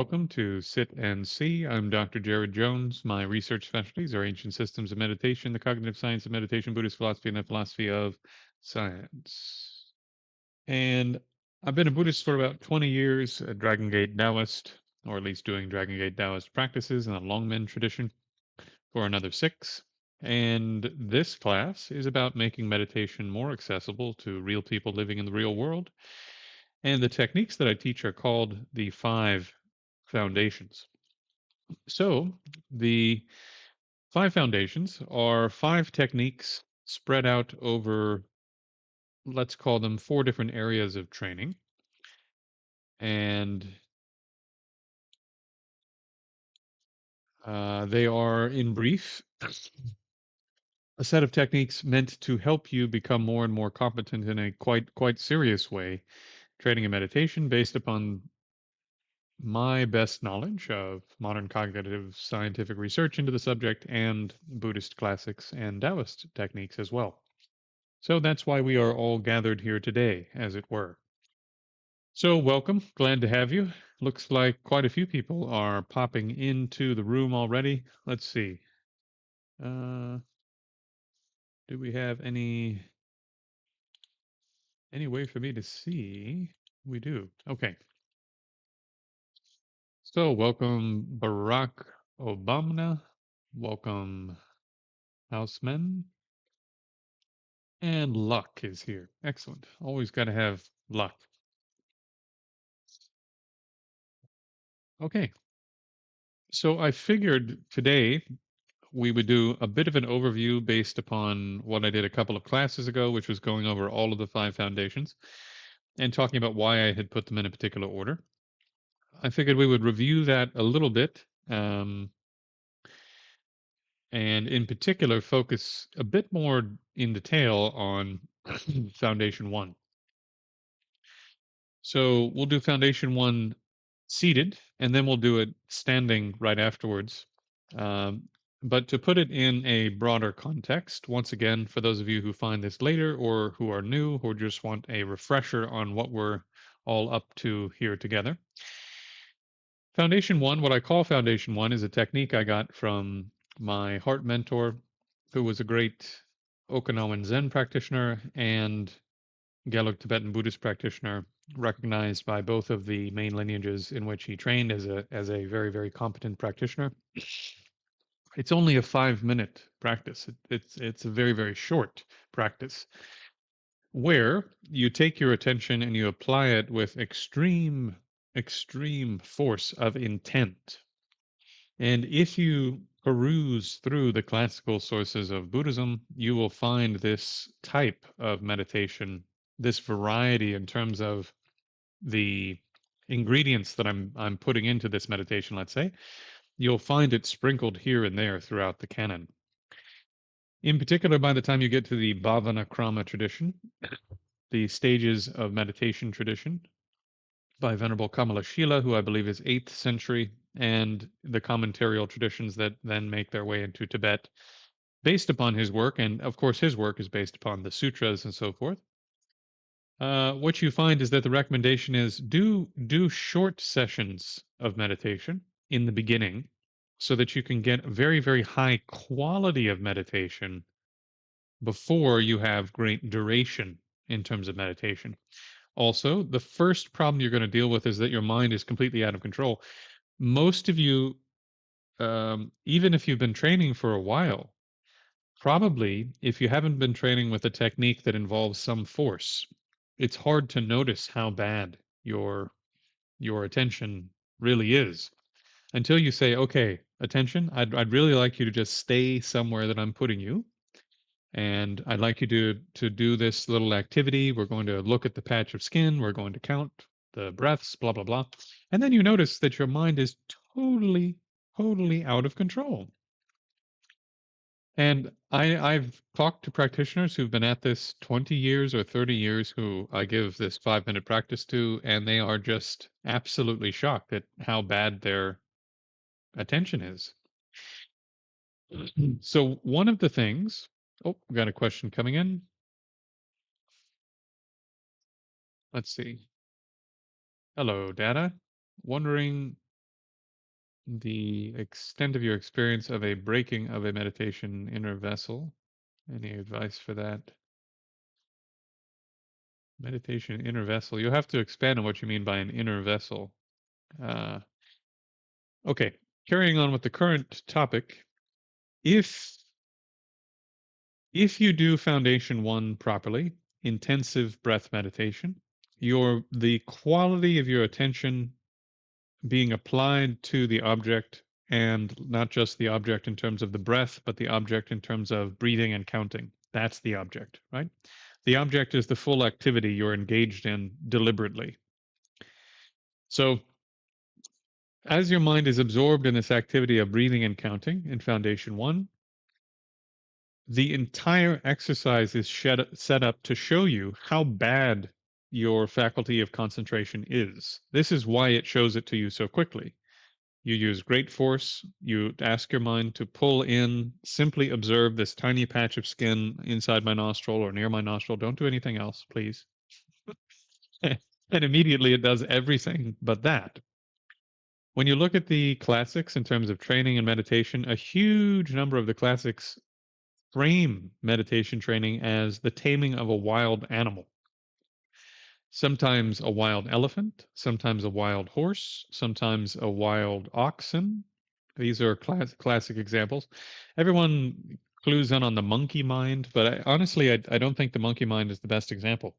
Welcome to Sit and See. I'm Dr. Jared Jones. My research specialties are ancient systems of meditation, the cognitive science of meditation, Buddhist philosophy, and the philosophy of science. And I've been a Buddhist for about 20 years, a Dragon Gate Taoist, or at least doing Dragon Gate Taoist practices in the Longmen tradition for another 6. And this class is about making meditation more accessible to real people living in the real world. And the techniques that I teach are called the 5 foundations. So, the 5 foundations are 5 techniques spread out over, let's call them 4 different areas of training. And they are, in brief, a set of techniques meant to help you become more and more competent in a quite serious way, training in meditation based upon my best knowledge of modern cognitive scientific research into the subject and Buddhist classics and Taoist techniques as well. So that's why we are all gathered here today, as it were. So, welcome. Glad to have you. Looks like quite a few people are popping into the room already. Let's see. Uh, do we have any way for me to see? We do. Okay. So, welcome Barack Obama. Welcome Housemen. And Luck is here. Excellent. Always got to have luck. Okay. So I figured today we would do a bit of an overview based upon what I did a couple of classes ago, which was going over all of the 5 foundations and talking about why I had put them in a particular order. I figured we would review that a little bit, and in particular focus a bit more in detail on Foundation 1. So we'll do Foundation 1 seated, and then we'll do it standing right afterwards. Um, but to put it in a broader context, once again, for those of you who find this later or who are new or just want a refresher on what we're all up to here together. Foundation 1, what I call Foundation 1, is a technique I got from my heart mentor, who was a great Okinawan Zen practitioner and Gelug Tibetan Buddhist practitioner, recognized by both of the main lineages in which he trained as a very competent practitioner. It's only a 5-minute practice. It's a very short practice where you take your attention and you apply it with extreme force of intent. And if you peruse through the classical sources of Buddhism, you will find this type of meditation, this variety in terms of the ingredients that I'm putting into this meditation, let's say. You'll find it sprinkled here and there throughout the canon. In particular, by the time you get to the Bhavana Krama tradition, the stages of meditation tradition by Venerable Kamalashila, who I believe is 8th century, and the commentarial traditions that then make their way into Tibet based upon his work. And of course, his work is based upon the sutras and so forth. What you find is that the recommendation is do short sessions of meditation in the beginning so that you can get very high quality of meditation before you have great duration in terms of meditation. Also, the first problem you're going to deal with is that your mind is completely out of control. Most of you, even if you've been training for a while, probably if you haven't been training with a technique that involves some force, it's hard to notice how bad your attention really is until you say, "Okay, attention, I'd really like you to just stay somewhere that I'm putting you, and I'd like you to do this little activity. We're going to look at the patch of skin. We're going to count the breaths, blah blah blah." And then you notice that your mind is totally out of control. And I've talked to practitioners who've been at this 20 years or 30 years who I give this 5-minute practice to, and they are just absolutely shocked at how bad their attention is. So one of the things, oh, we got a question coming in. Let's see. Hello, Data. Wondering. The extent of your experience of a breaking of a meditation inner vessel. Any advice for that? Meditation inner vessel. You'll have to expand on what you mean by an inner vessel. Uh, okay, carrying on with the current topic. If if you do foundation 1 properly, intensive breath meditation, the quality of your attention being applied to the object, and not just the object in terms of the breath, but the object in terms of breathing and counting. That's the object, right? The object is the full activity you're engaged in deliberately. So, as your mind is absorbed in this activity of breathing and counting in Foundation 1, the entire exercise is set up to show you how bad your faculty of concentration is. This is why it shows it to you so quickly. You use great force. You ask your mind to pull in, simply observe this tiny patch of skin inside my nostril or near my nostril. Don't do anything else, please. And immediately it does everything but that. When you look at the classics in terms of training and meditation, a huge number of the classics frame meditation training as the taming of a wild animal. Sometimes a wild elephant, sometimes a wild horse, sometimes a wild oxen. These are classic examples. Everyone clues in on the monkey mind, but honestly, I don't think the monkey mind is the best example.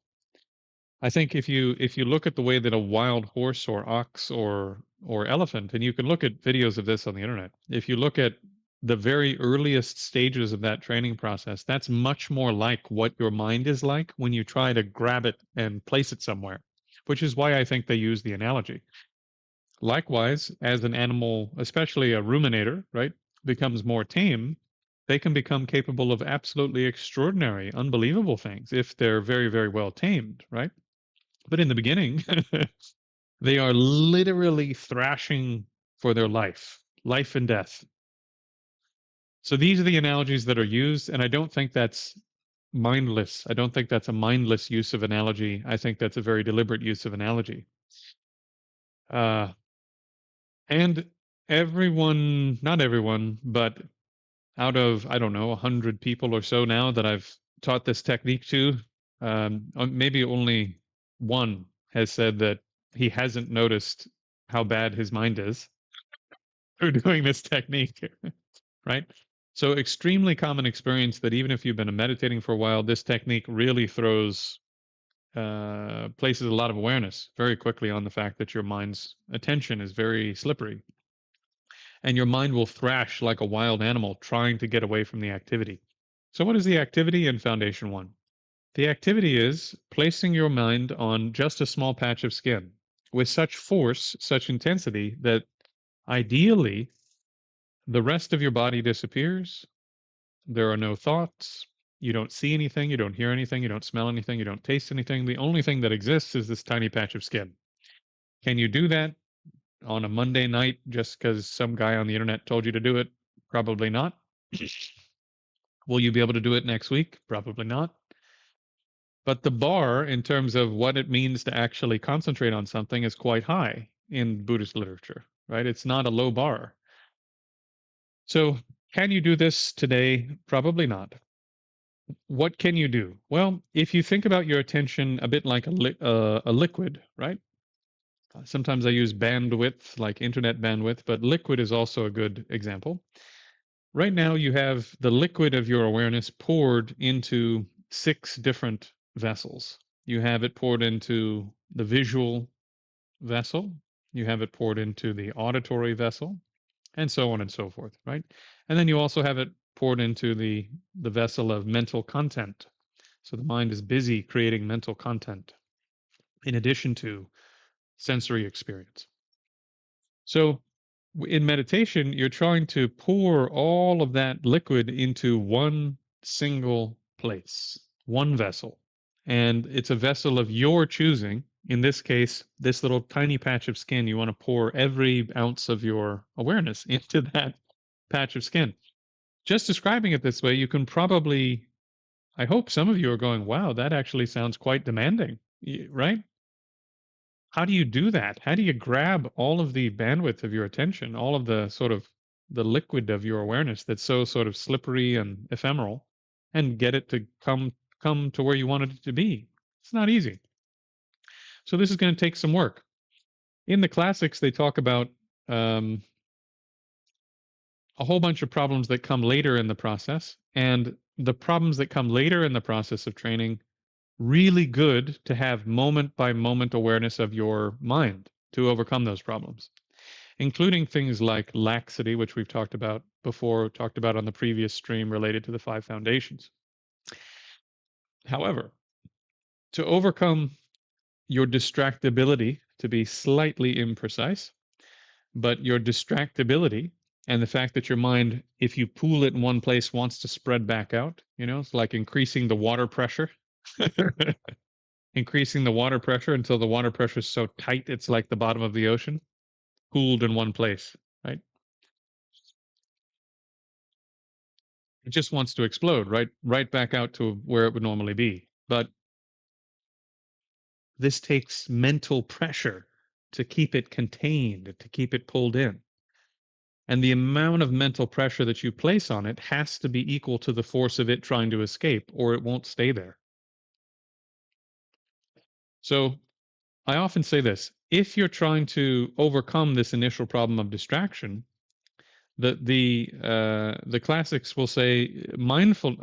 I think if you look at the way that a wild horse or ox or elephant, and you can look at videos of this on the internet, if you look at the very earliest stages of that training process, that's much more like what your mind is like when you try to grab it and place it somewhere, which is why I think they use the analogy. Likewise, as an animal, especially a ruminator, right, becomes more tame, they can become capable of absolutely extraordinary, unbelievable things if they're very, very well tamed, right? But in the beginning, they are literally thrashing for their life and death. So these are the analogies that are used, and I don't think that's mindless. I don't think that's a mindless use of analogy. I think that's a very deliberate use of analogy. Uh, and everyone, not everyone, but out of, I don't know, 100 people or so now that I've taught this technique to, maybe only one has said that he hasn't noticed how bad his mind is through doing this technique, right? So, extremely common experience that even if you've been meditating for a while, this technique really places a lot of awareness very quickly on the fact that your mind's attention is very slippery, and your mind will thrash like a wild animal trying to get away from the activity. So, what is the activity in Foundation 1? The activity is placing your mind on just a small patch of skin with such force, such intensity that ideally the rest of your body disappears. There are no thoughts. You don't see anything. You don't hear anything. You don't smell anything. You don't taste anything. The only thing that exists is this tiny patch of skin. Can you do that on a Monday night just because some guy on the internet told you to do it? Probably not. Will you be able to do it next week? Probably not. But the bar in terms of what it means to actually concentrate on something is quite high in Buddhist literature, right? It's not a low bar. So, can you do this today? Probably not. What can you do? Well, if you think about your attention a bit like a liquid, right? Sometimes I use bandwidth, like internet bandwidth, but liquid is also a good example. Right now, you have the liquid of your awareness poured into 6 different vessels. You have it poured into the visual vessel, you have it poured into the auditory vessel, and so on and so forth, right? And then you also have it poured into the vessel of mental content. So the mind is busy creating mental content in addition to sensory experience. So in meditation, you're trying to pour all of that liquid into one single place, one vessel. And it's a vessel of your choosing. In this case, this little tiny patch of skin, you want to pour every ounce of your awareness into that patch of skin. Just describing it this way, you can probably, I hope some of you are going, wow, that actually sounds quite demanding, right? How do you do that? How do you grab all of the bandwidth of your attention, all of the sort of the liquid of your awareness that's so sort of slippery and ephemeral, and get it to come to where you wanted it to be? It's not easy. So this is going to take some work. In the classics, they talk about um, a whole bunch of problems that come later in the process, and the problems that come later in the process of training, really good to have moment by moment awareness of your mind to overcome those problems, including things like laxity, which we've talked about before, talked about on the previous stream related to the five foundations. However, to overcome your distractibility, to be slightly imprecise, but your distractibility and the fact that your mind, if you pool it in one place, wants to spread back out, it's like increasing the water pressure. Increasing the water pressure until the water pressure is so tight it's like the bottom of the ocean, pooled in one place, right? It just wants to explode right back out to where it would normally be. But this takes mental pressure to keep it contained, to keep it pulled in. And the amount of mental pressure that you place on it has to be equal to the force of it trying to escape, or it won't stay there. So I often say this: if you're trying to overcome this initial problem of distraction, the classics will say mindful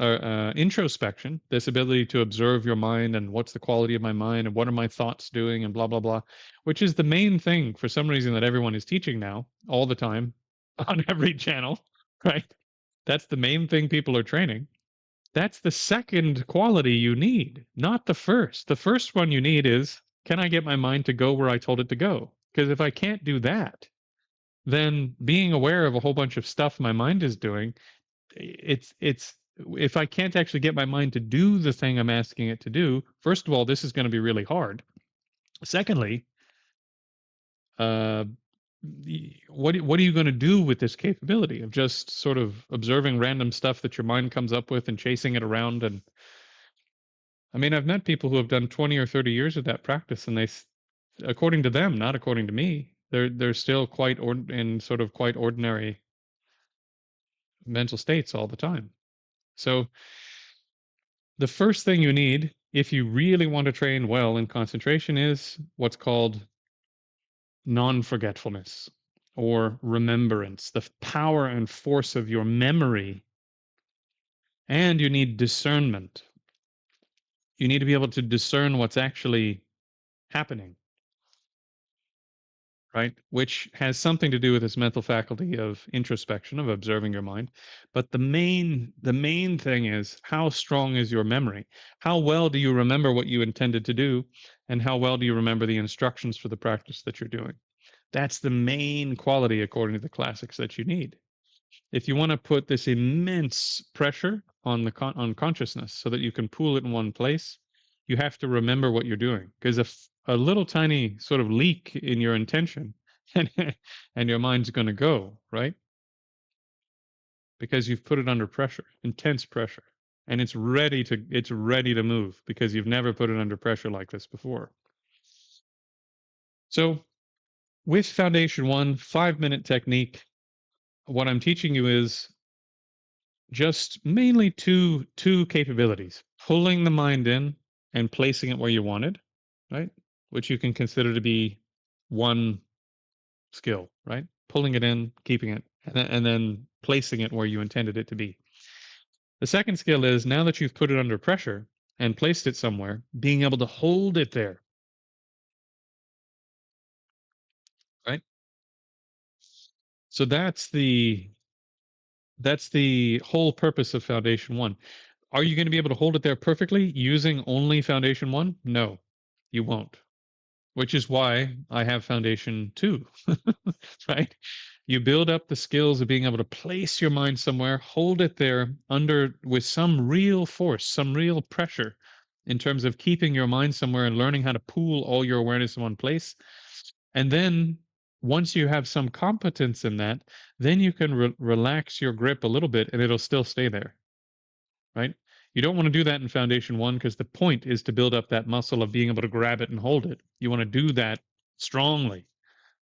introspection, this ability to observe your mind and what's the quality of my mind and what are my thoughts doing and blah blah blah, which is the main thing for some reason that everyone is teaching now all the time on every channel, right? That's the main thing people are training. That's the second quality you need, not the first. The first one you need is, can I get my mind to go where I told it to go? Because if I can't do that, then being aware of a whole bunch of stuff my mind is doing, it's if I can't actually get my mind to do the thing I'm asking it to do, first of all, this is going to be really hard. Secondly, uh, what are you going to do with this capability of just sort of observing random stuff that your mind comes up with and chasing it around? And I mean, I've met people who have done 20 or 30 years of that practice, and according to them, not according to me, they're still in sort of quite ordinary mental states all the time. So the first thing you need if you really want to train well in concentration is what's called non-forgetfulness or remembrance, the power and force of your memory. And you need discernment. You need to be able to discern what's actually happening, right? Which has something to do with this mental faculty of introspection, of observing your mind. But the main thing is, how strong is your memory? How well do you remember what you intended to do? And how well do you remember the instructions for the practice that you're doing? That's the main quality, according to the classics, that you need. If you want to put this immense pressure on on consciousness so that you can pool it in one place, you have to remember what you're doing. Because if a little tiny sort of leak in your intention and and your mind's going to go, right? Because you've put it under pressure, intense pressure, and it's ready to move because you've never put it under pressure like this before. So with foundation 1, 5-minute technique, what I'm teaching you is just mainly two capabilities: pulling the mind in and placing it where you wanted, right? Which you can consider to be one skill, right? Pulling it in, keeping it, and then placing it where you intended it to be. The second skill is, now that you've put it under pressure and placed it somewhere, being able to hold it there, right? So that's the whole purpose of foundation 1. Are you going to be able to hold it there perfectly using only foundation 1? No, you won't. Which is why I have foundation 2, right? You build up the skills of being able to place your mind somewhere, hold it there under with some real force, some real pressure in terms of keeping your mind somewhere and learning how to pool all your awareness in one place. And then once you have some competence in that, then you can relax your grip a little bit and it'll still stay there, right? You don't want to do that in foundation 1 because the point is to build up that muscle of being able to grab it and hold it. You want to do that strongly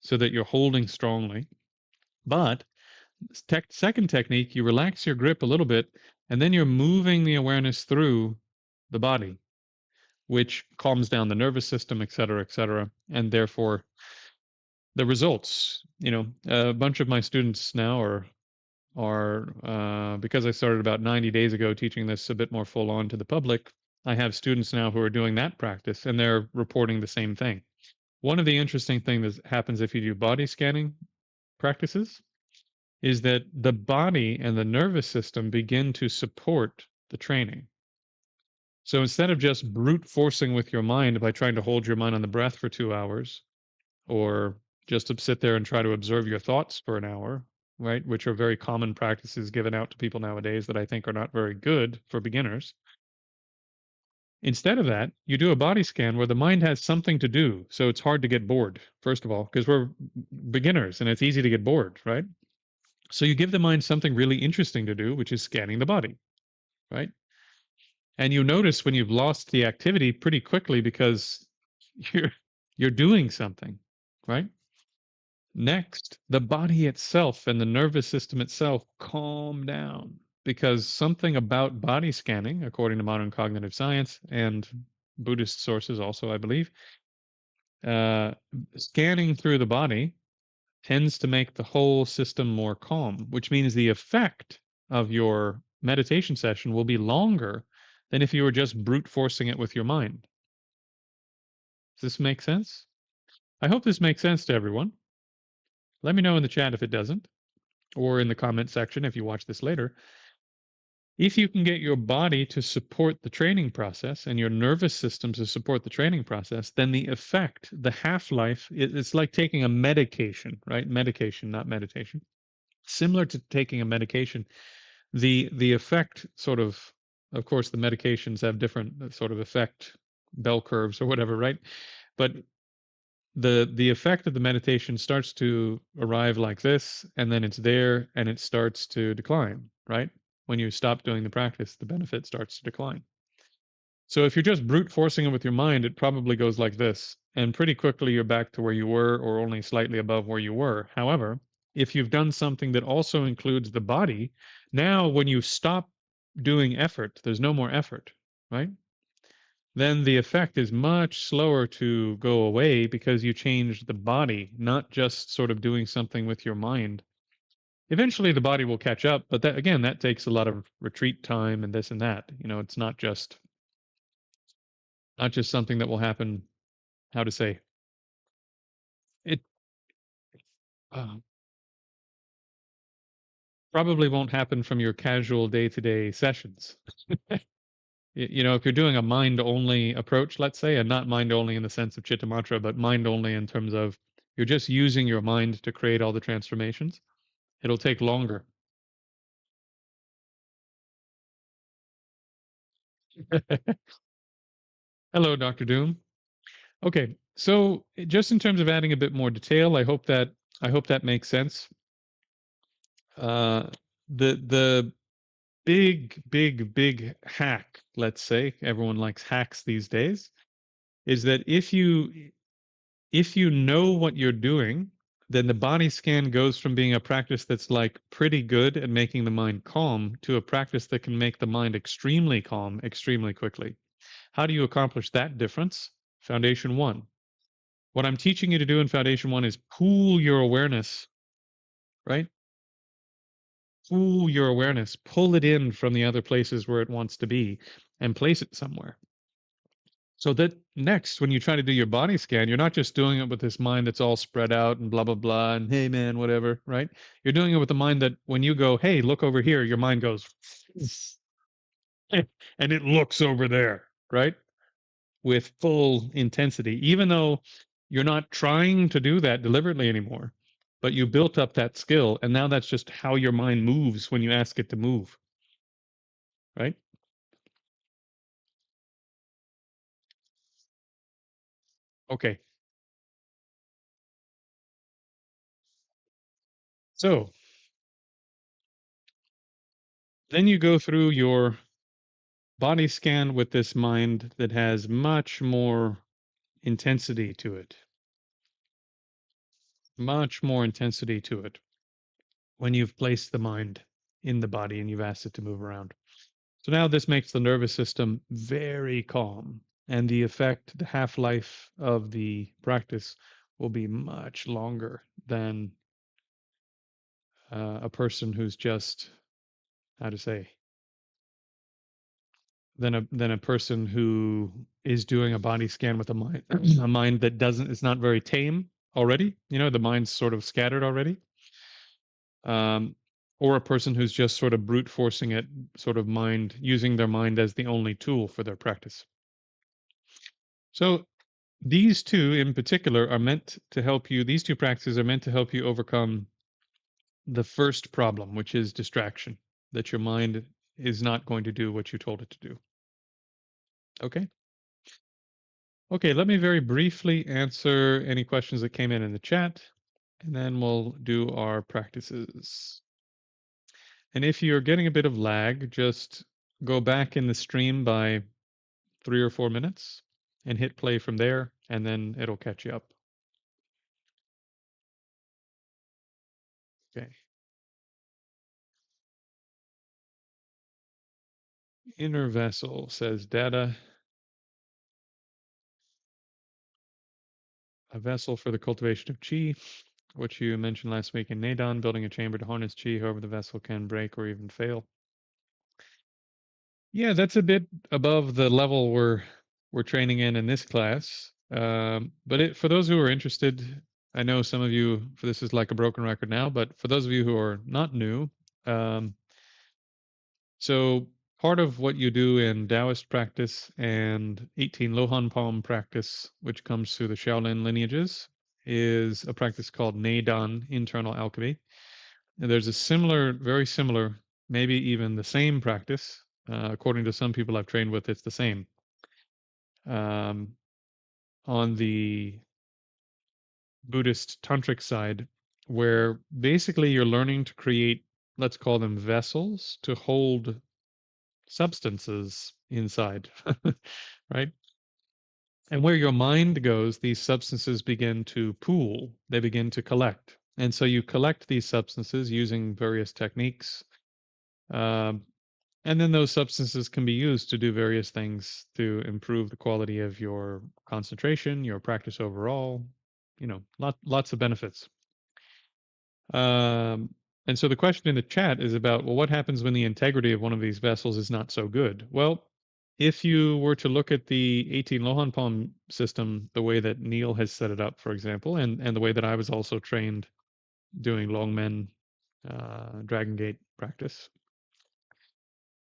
so that you're holding strongly. But second technique, you relax your grip a little bit, and then you're moving the awareness through the body, which calms down the nervous system, et cetera, and therefore the results. A bunch of my students now are because I started about 90 days ago teaching this a bit more full on to the public. I have students now who are doing that practice, and they're reporting the same thing. One of the interesting things that happens if you do body scanning practices is that the body and the nervous system begin to support the training. So instead of just brute forcing with your mind by trying to hold your mind on the breath for 2 hours, or just to sit there and try to observe your thoughts for an hour, right? Which are very common practices given out to people nowadays that I think are not very good for beginners. Instead of that, you do a body scan where the mind has something to do. So it's hard to get bored, first of all, because we're beginners and it's easy to get bored, right? So you give the mind something really interesting to do, which is scanning the body, right? And you notice when you've lost the activity pretty quickly because you're you're doing something, right? Next, the body itself and the nervous system itself calm down because something about body scanning, according to modern cognitive science and Buddhist sources also, I believe, uh, scanning through the body tends to make the whole system more calm, which means the effect of your meditation session will be longer than if you were just brute forcing it with your mind. Does this make sense? I hope this makes sense to everyone. Let me know in the chat if it doesn't, or in the comment section if you watch this later. If you can get your body to support the training process and your nervous system to support the training process, then the effect, the half life, it's like taking a medication, right? Medication, not meditation. Similar to taking a medication, the effect of course, the medications have different sort of effect bell curves or whatever, right? But the effect of the meditation starts to arrive like this, and then it's there and it starts to decline, right? When you stop doing the practice, the benefit starts to decline. So if you're just brute forcing it with your mind, it probably goes like this, and pretty quickly you're back to where you were or only slightly above where you were. However, if you've done something that also includes the body, now when you stop doing effort, there's no more effort, right? Then the effect is much slower to go away because you change the body, not just sort of doing something with your mind. Eventually the body will catch up, but that again, that takes a lot of retreat time and this and that. It's not just something that will happen, how to say, it uh, probably won't happen from your casual day-to-day sessions. If you're doing a mind only approach, let's say, and not mind only in the sense of chitta mantra, but mind only in terms of you're just using your mind to create all the transformations, it'll take longer. Hello, Dr. Doom. Okay, so just in terms of adding a bit more detail, I hope that makes sense. Uh, the big hack, let's say, everyone likes hacks these days, is that if you know what you're doing, then the body scan goes from being a practice that's like pretty good at making the mind calm to a practice that can make the mind extremely calm extremely quickly. How do you accomplish that difference? Foundation one. What I'm teaching you to do in Foundation one is pool your awareness, right? Pool your awareness, pull it in from the other places where it wants to be and place it somewhere. So that next, when you try to do your body scan, you're not just doing it with this mind that's all spread out and blah, blah, blah, and hey, man, whatever, right? You're doing it with the mind that when you go, hey, look over here, your mind goes, and it looks over there, right? With full intensity, even though you're not trying to do that deliberately anymore, but you built up that skill. And now that's just how your mind moves when you ask it to move, right? Okay. So then you go through your body scan with this mind that has much more intensity to it. much more intensity to it when you've placed the mind in the body and you've asked it to move around. So now this makes the nervous system very calm, and the effect, the half life of the practice will be much longer than a person who's just, how to say, than a person who is doing a body scan with a mind a mind that doesn't is not very tame already. You know, the mind's sort of scattered already. Um, or a person who's just sort of brute forcing it, sort of mind using their mind as the only tool for their practice. So these two in particular are meant to help you. These two practices are meant to help you overcome the first problem, which is distraction, that your mind is not going to do what you told it to do. Okay. Okay, let me very briefly answer any questions that came in the chat, and then we'll do our practices. And if you're getting a bit of lag, just go back in the stream by 3 or 4 minutes and hit play from there, and then it'll catch you up. Okay. Inner vessel, says Data. A vessel for the cultivation of chi, which you mentioned last week in Nadon, building a chamber to harness chi. However, the vessel can break or even fail. Yeah, that's a bit above the level we're training in this class. But for those who are interested, I know some of you, for this is like a broken record now, but for those of you who are not new, um, so part of what you do in Taoist practice and 18 Lohan Palm practice, which comes through the Shaolin lineages, is a practice called Neidan, internal alchemy. And there's a similar, very similar, maybe even the same practice. According to some people I've trained with, it's the same. Um, on the Buddhist tantric side, where basically you're learning to create, let's call them vessels, to hold substances inside, right? And where your mind goes, these substances begin to pool, they begin to collect. And so you collect these substances using various techniques. Um, and then those substances can be used to do various things to improve the quality of your concentration, your practice overall, lots of benefits. Um, and so the question in the chat is about, well, what happens when the integrity of one of these vessels is not so good? Well, if you were to look at the 18 Lohan Palm system, the way that Neil has set it up, for example, and the way that I was also trained doing Longmen Dragon Gate practice,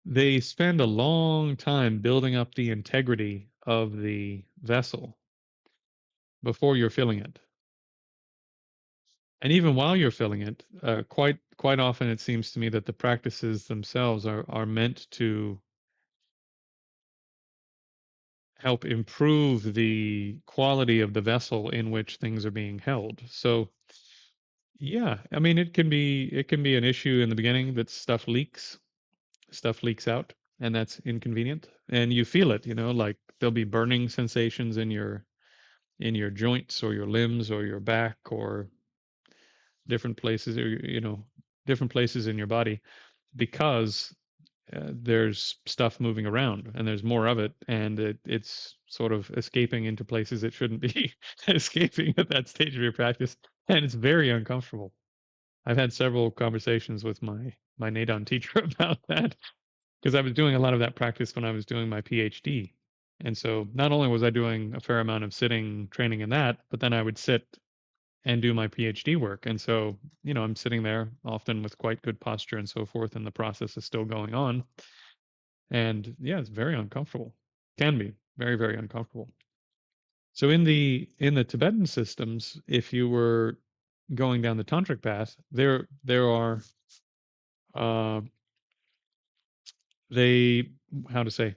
they spend a long time building up the integrity of the vessel before you're filling it. And even while you're filling it, quite often it seems to me that the practices themselves are meant to help improve the quality of the vessel in which things are being held. So yeah, I mean it can be an issue in the beginning that stuff leaks out, and that's inconvenient. And you feel it, like there'll be burning sensations in your joints or your limbs or your back or different places, or different places in your body, because there's stuff moving around and there's more of it, and it's sort of escaping into places it shouldn't be escaping at that stage of your practice, and it's very uncomfortable. I've had several conversations with my Nadon teacher about that, because I was doing a lot of that practice when I was doing my PhD. And so not only was I doing a fair amount of sitting training in that, but then I would sit and do my PhD work. And so, I'm sitting there often with quite good posture and so forth, and the process is still going on. And yeah, it's very uncomfortable. Can be very, very uncomfortable. So in the Tibetan systems, if you were going down the tantric path, there are uh, they how to say,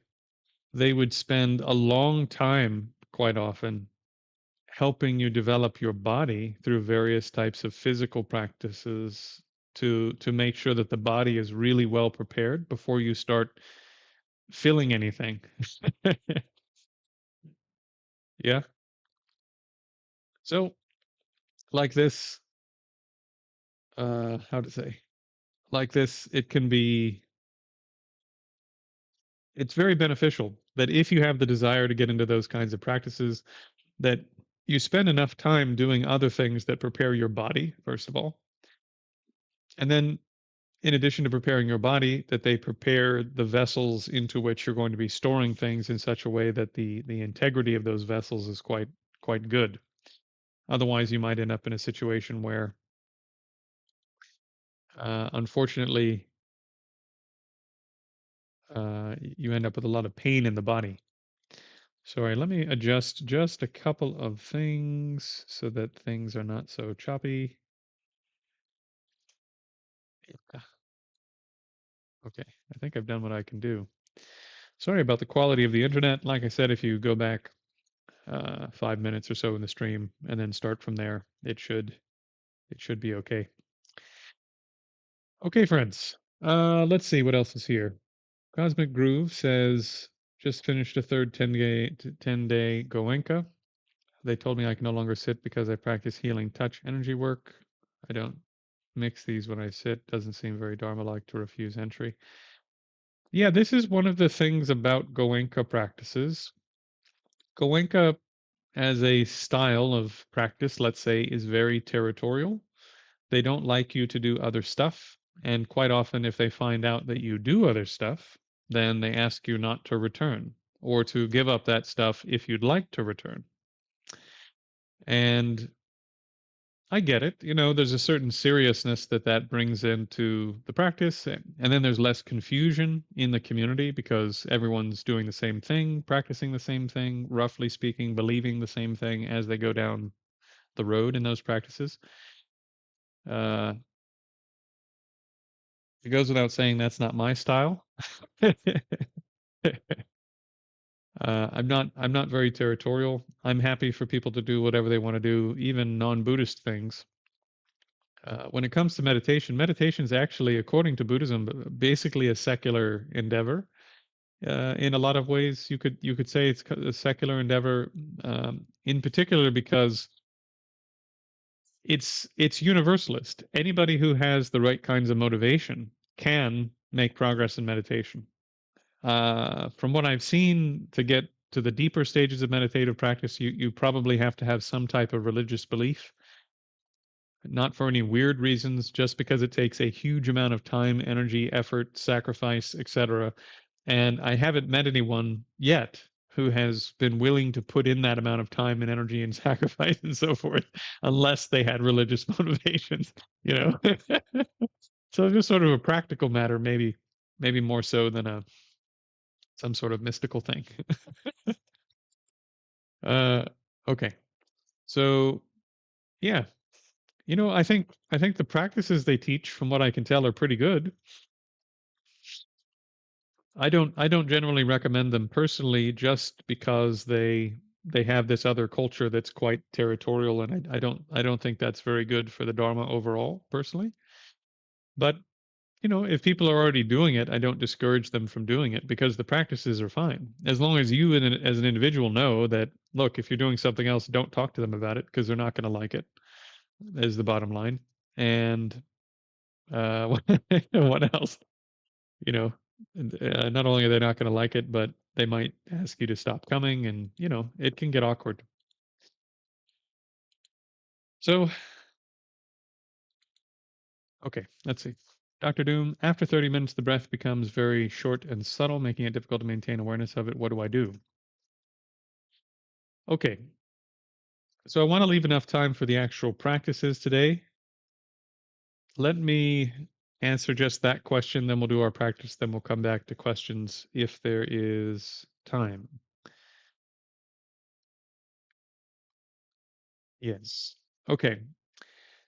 they would spend a long time, quite often, helping you develop your body through various types of physical practices to make sure that the body is really well prepared before you start feeling anything. Yeah. So like this how to say, like this, it can be it's very beneficial that if you have the desire to get into those kinds of practices, that you spend enough time doing other things that prepare your body, first of all. And then in addition to preparing your body, that they prepare the vessels into which you're going to be storing things in such a way that the integrity of those vessels is quite good. Otherwise, you might end up in a situation where, unfortunately, you end up with a lot of pain in the body. Sorry, let me adjust just a couple of things so that things are not so choppy. Ah, okay, I think I've done what I can do. Sorry about the quality of the internet. Like I said, if you go back 5 minutes or so in the stream and then start from there, it should be okay. Okay, friends. Let's see what else is here. Cosmic Groove says just finished a third 10-day Goenka. They told me I can no longer sit because I practice healing touch energy work. I don't mix these when I sit. Doesn't seem very Dharma-like to refuse entry. Yeah, this is one of the things about Goenka practices. Goenka, as a style of practice, let's say, is very territorial. They don't like you to do other stuff. And quite often, if they find out that you do other stuff, then they ask you not to return or to give up that stuff if you'd like to return. And I get it. There's a certain seriousness that brings into the practice. And then there's less confusion in the community because everyone's doing the same thing, practicing the same thing, roughly speaking, believing the same thing as they go down the road in those practices. Uh, it goes without saying that's not my style. I'm not very territorial. I'm happy for people to do whatever they want to do, even non-Buddhist things. When it comes to meditation, meditation is actually, according to Buddhism, basically a secular endeavor. In a lot of ways, you could say it's a secular endeavor, in particular because it's universalist. Anybody who has the right kinds of motivation can make progress in meditation. From what I've seen, to get to the deeper stages of meditative practice, you probably have to have some type of religious belief, not for any weird reasons, just because it takes a huge amount of time, energy, effort, sacrifice, etc. And I haven't met anyone yet who has been willing to put in that amount of time and energy and sacrifice and so forth, unless they had religious motivations, you know. So it's just sort of a practical matter, maybe more so than a some sort of mystical thing. uh, okay, so yeah, I think the practices they teach, from what I can tell, are pretty good. I don't generally recommend them personally, just because they have this other culture that's quite territorial, and I don't think that's very good for the Dharma overall, personally. But if people are already doing it, I don't discourage them from doing it because the practices are fine. As long as you, as an individual, know that, look, if you're doing something else, don't talk to them about it because they're not going to like it, is the bottom line. And what else? You know, not only are they not going to like it, but they might ask you to stop coming, and it can get awkward. So, okay, let's see. Dr. Doom, after 30 minutes, the breath becomes very short and subtle, making it difficult to maintain awareness of it. What do I do? Okay, so I want to leave enough time for the actual practices today. Let me answer just that question, then we'll do our practice, then we'll come back to questions if there is time. Yes. Okay.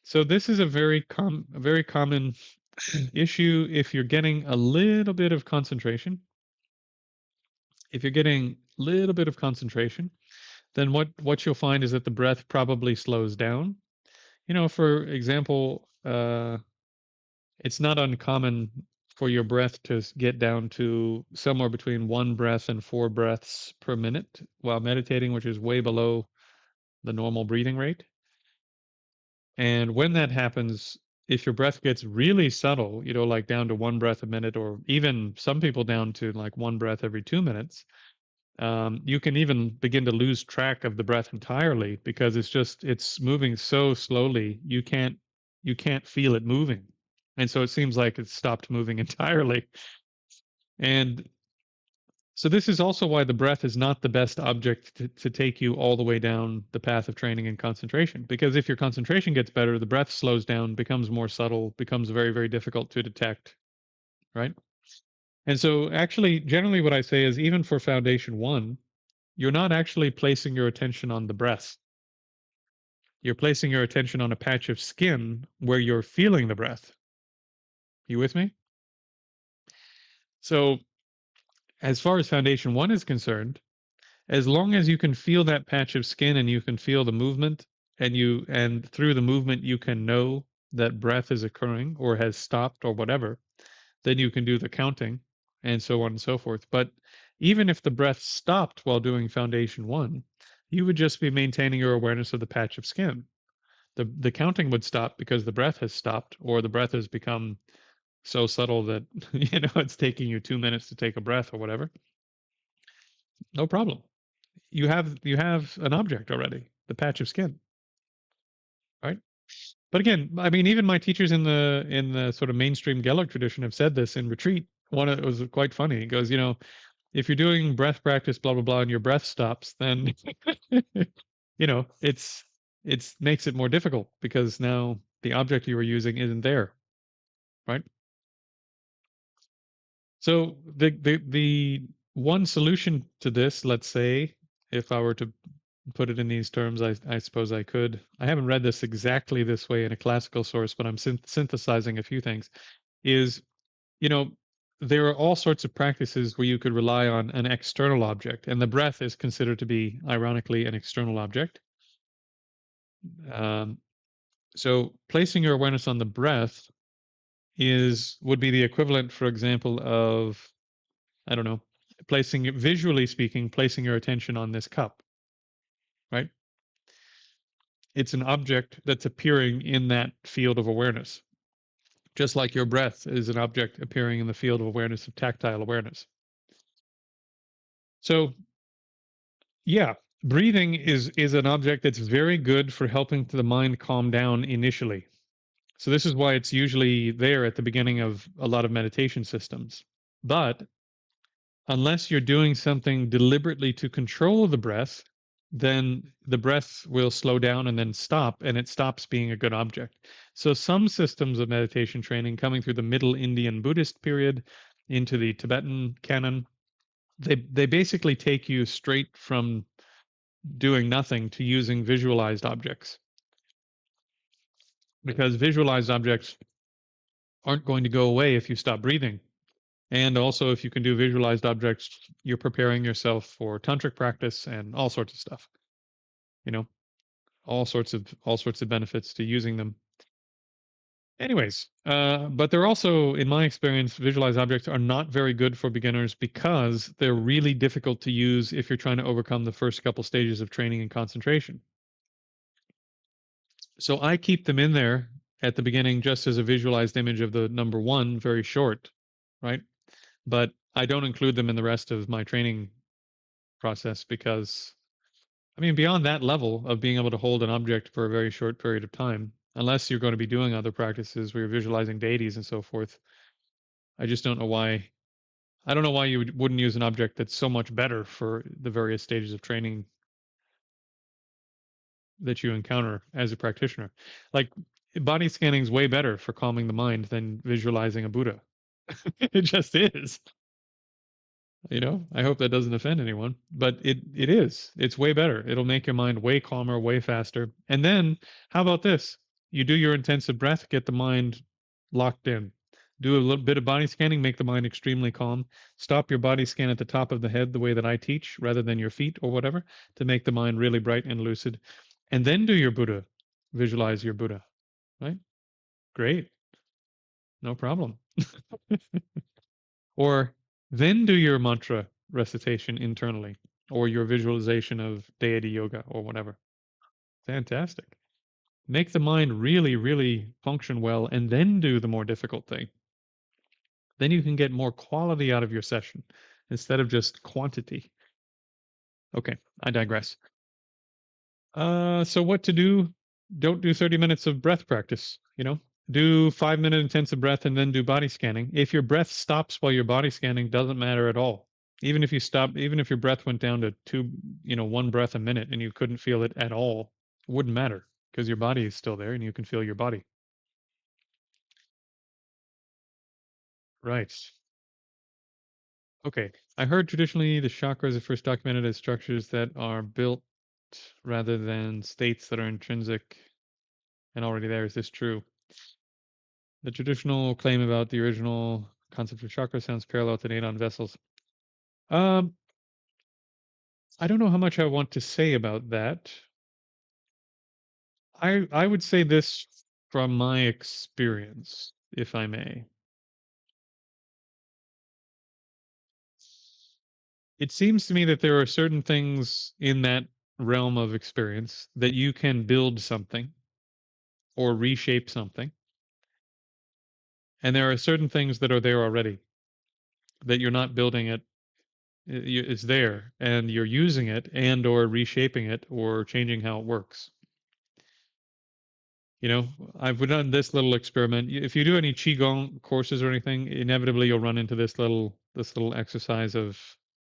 So this is a very common issue if you're getting a little bit of concentration. If you're getting a little bit of concentration, then what you'll find is that the breath probably slows down. For example, it's not uncommon for your breath to get down to somewhere between one breath and four breaths per minute while meditating, which is way below the normal breathing rate. And when that happens, if your breath gets really subtle, like down to one breath a minute, or even some people down to like one breath every 2 minutes, you can even begin to lose track of the breath entirely because it's moving so slowly you can't feel it moving, and so it seems like it's stopped moving entirely. And so this is also why the breath is not the best object to take you all the way down the path of training and concentration. Because if your concentration gets better, the breath slows down, becomes more subtle, becomes very, very difficult to detect, right? And so actually, generally what I say is even for foundation one, you're not actually placing your attention on the breath. You're placing your attention on a patch of skin where you're feeling the breath. You with me? So as far as foundation one is concerned, as long as you can feel that patch of skin and you can feel the movement, and through the movement you can know that breath is occurring or has stopped or whatever, then you can do the counting and so on and so forth. But even if the breath stopped while doing foundation one, you would just be maintaining your awareness of the patch of skin. The counting would stop because the breath has stopped, or the breath has become so subtle that it's taking you 2 minutes to take a breath or whatever. No problem. You have an object already, the patch of skin, right? But again, I mean, even my teachers in the sort of mainstream Geller tradition have said this in retreat. It was quite funny. He goes, if you're doing breath practice, blah blah blah, and your breath stops, then it's makes it more difficult because now the object you were using isn't there, right? So the one solution to this, let's say, if I were to put it in these terms, I suppose I could. I haven't read this exactly this way in a classical source, but I'm synthesizing a few things. Is you know there are all sorts of practices where you could rely on an external object, and the breath is considered to be, ironically, an external object. Um, so placing your awareness on the breath is would be the equivalent, for example, of, I don't know, visually speaking, placing your attention on this cup, right? It's an object that's appearing in that field of awareness, just like your breath is an object appearing in the field of awareness of tactile awareness. So, yeah, breathing is an object that's very good for helping the mind calm down initially. So this is why it's usually there at the beginning of a lot of meditation systems. But unless you're doing something deliberately to control the breath, then the breath will slow down and then stop, and it stops being a good object. So, some systems of meditation training coming through the Middle Indian Buddhist period into the Tibetan canon, they basically take you straight from doing nothing to using visualized objects, because visualized objects aren't going to go away if you stop breathing. And also, if you can do visualized objects, you're preparing yourself for tantric practice and all sorts of stuff. You know, all sorts of benefits to using them. Anyways, but they're also, in my experience, visualized objects are not very good for beginners because they're really difficult to use if you're trying to overcome the first couple stages of training and concentration. So I keep them in there at the beginning just as a visualized image of the number one, very short, right? But I don't include them in the rest of my training process because, I mean, beyond that level of being able to hold an object for a very short period of time, unless you're going to be doing other practices where you're visualizing deities and so forth, I just don't know why. I don't know why you wouldn't use an object that's so much better for the various stages of training that you encounter as a practitioner. Like, body scanning is way better for calming the mind than visualizing a Buddha. It just is. I hope that doesn't offend anyone, but it is. It's way better. It'll make your mind way calmer, way faster. And then, how about this? You do your intensive breath, get the mind locked in. Do a little bit of body scanning, make the mind extremely calm. Stop your body scan at the top of the head, the way that I teach, rather than your feet or whatever, to make the mind really bright and lucid. And then do your Buddha. Visualize your Buddha, right? Great. No problem. Or then do your mantra recitation internally, or your visualization of deity yoga or whatever. Fantastic. Make the mind really, really function well, and then do the more difficult thing. Then you can get more quality out of your session instead of just quantity. Okay, I digress. So what to do? Don't do 30 minutes of breath practice, Do 5-minute intensive breath and then do body scanning. If your breath stops while you're body scanning, doesn't matter at all. Even if your breath went down to one breath a minute and you couldn't feel it at all, wouldn't matter because your body is still there and you can feel your body. Right. Okay. I heard traditionally the chakras are first documented as structures that are built rather than states that are intrinsic and already there. Is this true? The traditional claim about the original concept of chakra sounds parallel to Nadon vessels. Um, I don't know how much I want to say about that. I would say this from my experience, if I may. It seems to me that there are certain things in that realm of experience that you can build something or reshape something, and there are certain things that are there already that you're not building it. It's there, and you're using it and or reshaping it or changing how it works. You know, I've done this little experiment. If you do any qigong courses or anything, inevitably you'll run into this little exercise of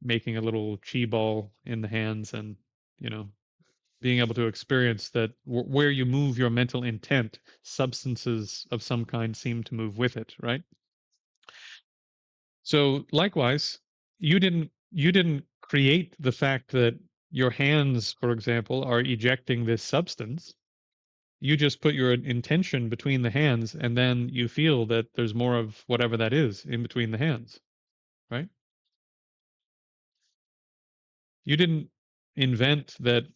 making a little qi ball in the hands, and you know, being able to experience that where you move your mental intent, substances of some kind seem to move with it, right? So likewise, you didn't create the fact that your hands, for example, are ejecting this substance. You just put your intention between the hands, and then you feel that there's more of whatever that is in between the hands, right? You didn't invent that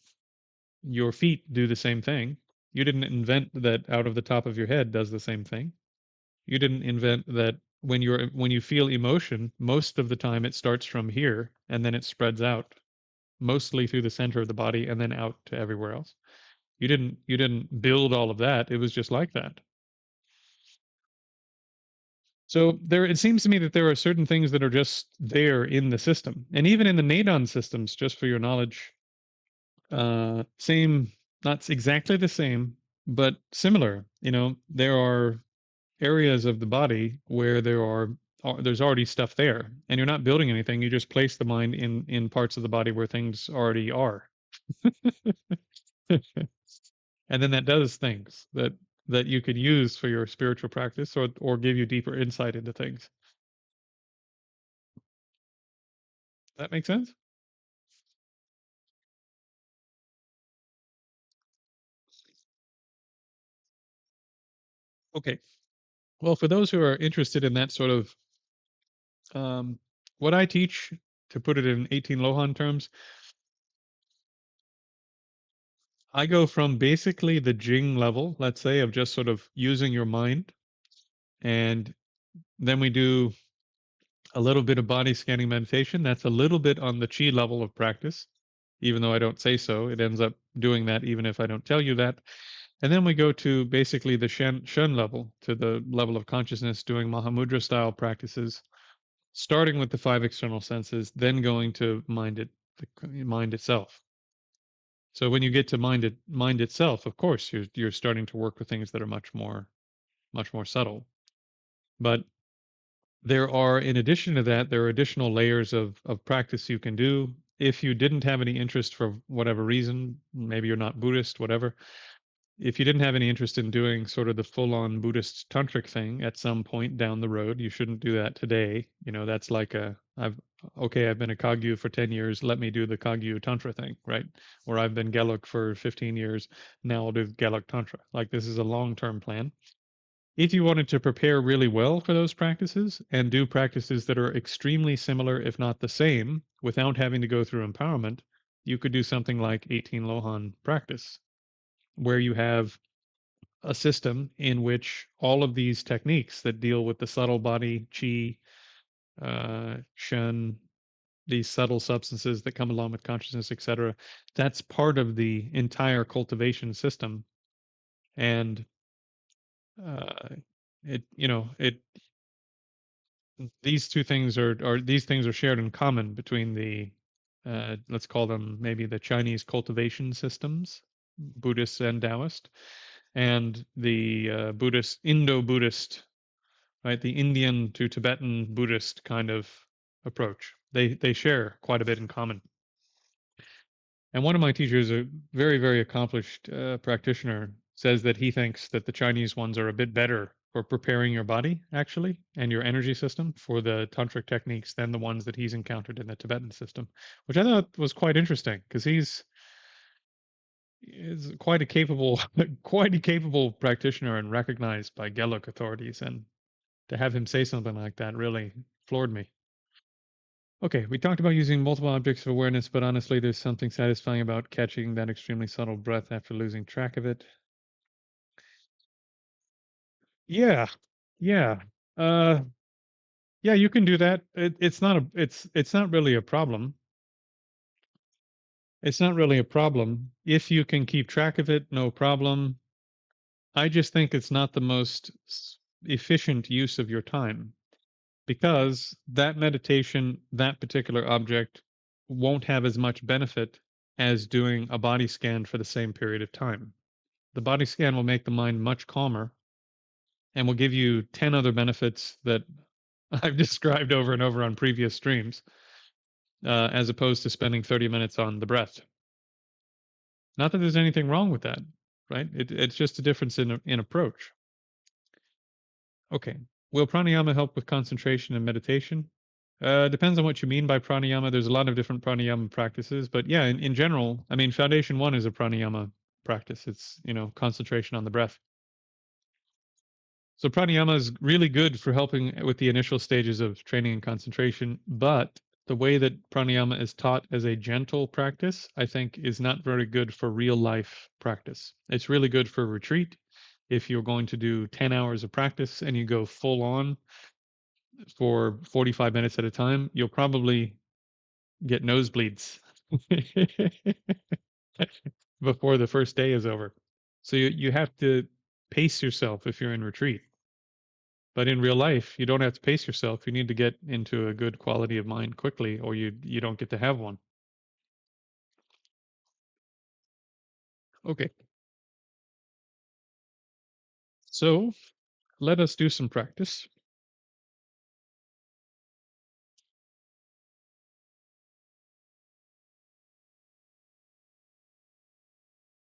your feet do the same thing. You didn't invent that out of the top of your head does the same thing. You didn't invent that when you feel emotion, most of the time it starts from here and then it spreads out, mostly through the center of the body and then out to everywhere else. You didn't build all of that. It was just like that. So there, it seems to me that there are certain things that are just there in the system, and even in the Nadon systems. Just for your knowledge, same, not exactly the same, but similar. There are areas of the body where there's already stuff there, and you're not building anything. You just place the mind in parts of the body where things already are, and then that does things that you could use for your spiritual practice or give you deeper insight into things. That makes sense. Okay. Well, for those who are interested in that sort of um, what I teach, to put it in 18 Lohan terms, I go from basically the Jing level, let's say, of just sort of using your mind, and then we do a little bit of body scanning meditation. That's a little bit on the Chi level of practice, even though I don't say so. It ends up doing that even if I don't tell you that. And then we go to basically the Shun level, to the level of consciousness, doing Mahamudra style practices, starting with the five external senses, then going to the mind itself. So when you get to mind itself, of course, you're starting to work with things that are much more subtle. But there are, in addition to that, there are additional layers of practice you can do. If you didn't have any interest for whatever reason, maybe you're not Buddhist, whatever, if you didn't have any interest in doing sort of the full-on Buddhist tantric thing at some point down the road, you shouldn't do that today. That's like I've been a Kagyu for 10 years, let me do the Kagyu Tantra thing, right? Or I've been Geluk for 15 years, now I'll do Geluk Tantra. Like, this is a long-term plan. If you wanted to prepare really well for those practices and do practices that are extremely similar, if not the same, without having to go through empowerment, you could do something like 18 Lohan practice, where you have a system in which all of these techniques that deal with the subtle body, chi, shen, these subtle substances that come along with consciousness, etc., that's part of the entire cultivation system. And uh, it these two things are these things are shared in common between the let's call them maybe the Chinese cultivation systems, Buddhist and Taoist, and the Buddhist Indo-Buddhist, right? The Indian to Tibetan Buddhist kind of approach. They share quite a bit in common. And one of my teachers, a very, very accomplished practitioner, says that he thinks that the Chinese ones are a bit better for preparing your body, actually, and your energy system for the tantric techniques than the ones that he's encountered in the Tibetan system, which I thought was quite interesting because he's is quite a capable, quite a capable practitioner and recognized by Geluk authorities. And to have him say something like that really floored me. Okay, we talked about using multiple objects of awareness, but honestly, there's something satisfying about catching that extremely subtle breath after losing track of it. Yeah, yeah, uh, yeah. You can do that. It's not really a problem. It's not really a problem if you can keep track of it. No problem. I just think it's not the most efficient use of your time because that meditation, that particular object, won't have as much benefit as doing a body scan for the same period of time. The body scan will make the mind much calmer and will give you 10 other benefits that I've described over and over on previous streams, as opposed to spending 30 minutes on the breath. Not that there's anything wrong with that, right? It's just a difference in approach. Okay. Will pranayama help with concentration and meditation? Depends on what you mean by pranayama. There's a lot of different pranayama practices, but yeah, in general, I mean, foundation one is a pranayama practice. It's, concentration on the breath. So pranayama is really good for helping with the initial stages of training and concentration, but the way that pranayama is taught as a gentle practice, I think, is not very good for real life practice. It's really good for retreat. If you're going to do 10 hours of practice and you go full on for 45 minutes at a time, you'll probably get nosebleeds before the first day is over. So you have to pace yourself if you're in retreat. But in real life, you don't have to pace yourself. You need to get into a good quality of mind quickly, or you don't get to have one. Okay, so let us do some practice.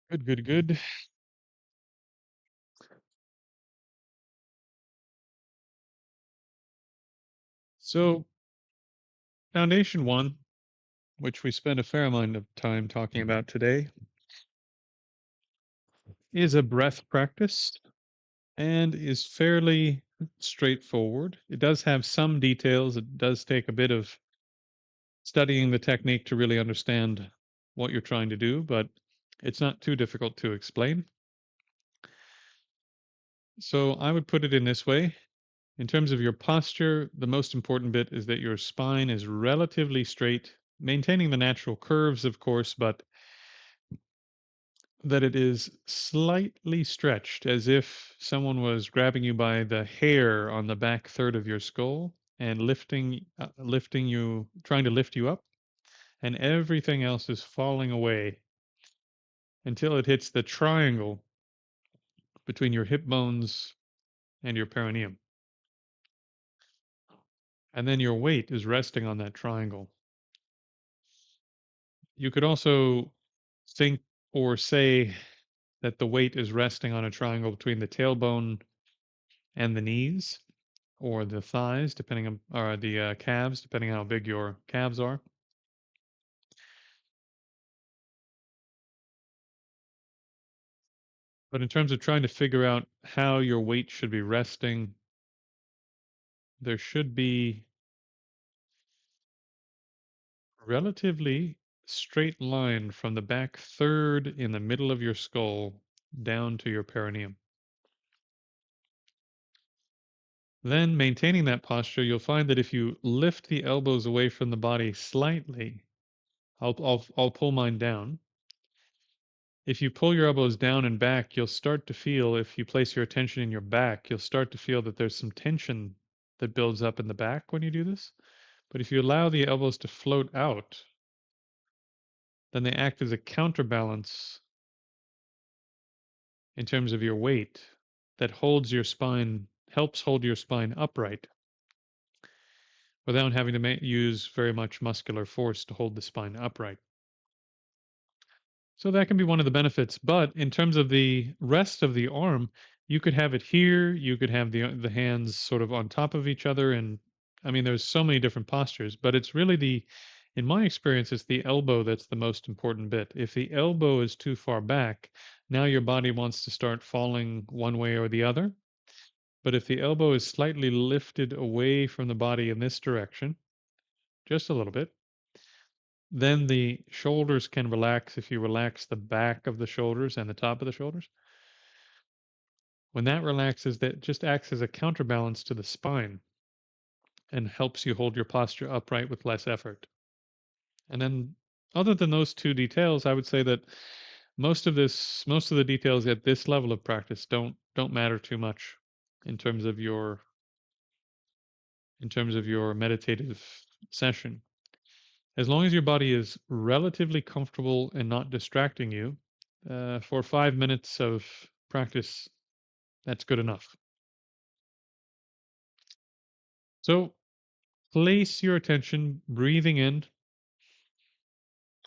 Good, good, good. So foundation one, which we spent a fair amount of time talking about today, is a breath practice and is fairly straightforward. It does have some details. It does take a bit of studying the technique to really understand what you're trying to do, but it's not too difficult to explain. So I would put it in this way. In terms of your posture, the most important bit is that your spine is relatively straight, maintaining the natural curves, of course, but that it is slightly stretched as if someone was grabbing you by the hair on the back third of your skull and lifting you, trying to lift you up, and everything else is falling away until it hits the triangle between your hip bones and your perineum. And then your weight is resting on that triangle. You could also think or say that the weight is resting on a triangle between the tailbone and the knees or the thighs, depending on, or the calves, depending on how big your calves are. But in terms of trying to figure out how your weight should be resting, there should be relatively straight line from the back third in the middle of your skull down to your perineum. Then, maintaining that posture, you'll find that if you lift the elbows away from the body slightly, I'll pull mine down. If you pull your elbows down and back, you'll start to feel, if you place your attention in your back, you'll start to feel that there's some tension that builds up in the back when you do this. But if you allow the elbows to float out, then they act as a counterbalance in terms of your weight that holds your spine, helps hold your spine upright without having to use very much muscular force to hold the spine upright. So that can be one of the benefits. But in terms of the rest of the arm, you could have it here. You could have the hands sort of on top of each other, and I mean, there's so many different postures. But it's really in my experience, it's the elbow that's the most important bit. If the elbow is too far back, now your body wants to start falling one way or the other. But if the elbow is slightly lifted away from the body in this direction, just a little bit, then the shoulders can relax if you relax the back of the shoulders and the top of the shoulders. When that relaxes, that just acts as a counterbalance to the spine and helps you hold your posture upright with less effort. And then, other than those two details, I would say that most of the details at this level of practice don't matter too much in terms of your meditative session. As long as your body is relatively comfortable and not distracting you, for 5 minutes of practice, that's good enough. So place your attention breathing in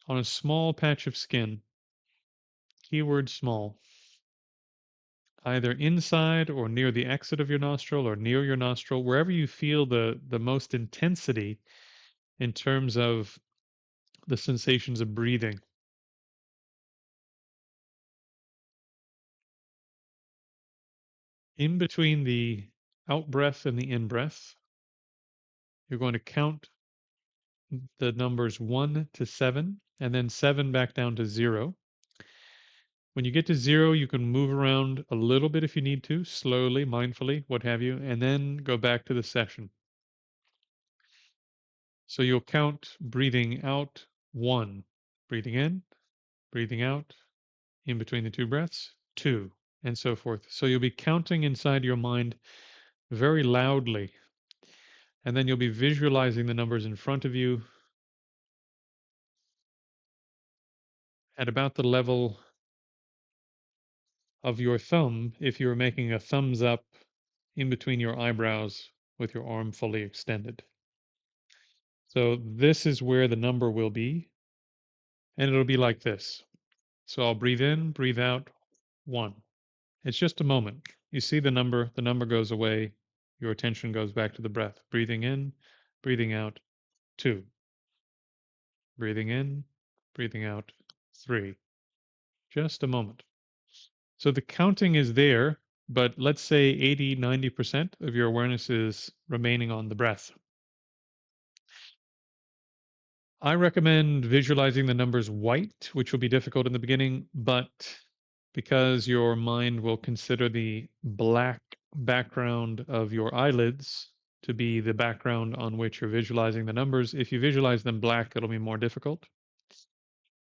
on a small patch of skin, keyword small, either inside or near the exit of your nostril or near your nostril, wherever you feel the most intensity in terms of the sensations of breathing. In between the out breath and the in breath, you're going to count the numbers 1 to 7, and then 7 back down to 0. When you get to 0, you can move around a little bit if you need to, slowly, mindfully, what have you, and then go back to the session. So you'll count breathing out 1, breathing out, in between the two breaths, 2, and so forth. So you'll be counting inside your mind very loudly, and then you'll be visualizing the numbers in front of you at about the level of your thumb if you were making a thumbs up in between your eyebrows with your arm fully extended. So this is where the number will be, and it'll be like this. So I'll breathe in, breathe out, 1. It's just a moment. You see the number goes away, your attention goes back to the breath. Breathing in, breathing out, 2. Breathing in, breathing out, 3. Just a moment. So the counting is there, but let's say 80, 90% of your awareness is remaining on the breath. I recommend visualizing the numbers white, which will be difficult in the beginning, but because your mind will consider the black background of your eyelids to be the background on which you're visualizing the numbers, if you visualize them black, it'll be more difficult.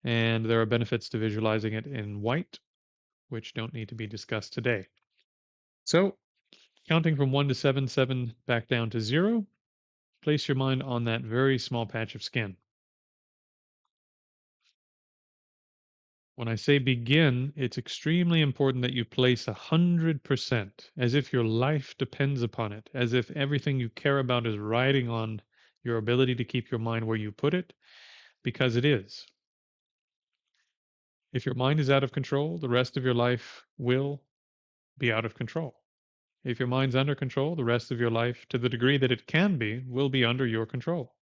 And there are benefits to visualizing it in white, which don't need to be discussed today. So, counting from 1 to 7, 7 back down to 0, place your mind on that very small patch of skin. When I say begin, it's extremely important that you place 100%, as if your life depends upon it, as if everything you care about is riding on your ability to keep your mind where you put it, because it is. If your mind is out of control, the rest of your life will be out of control. If your mind's under control, the rest of your life, to the degree that it can be, will be under your control.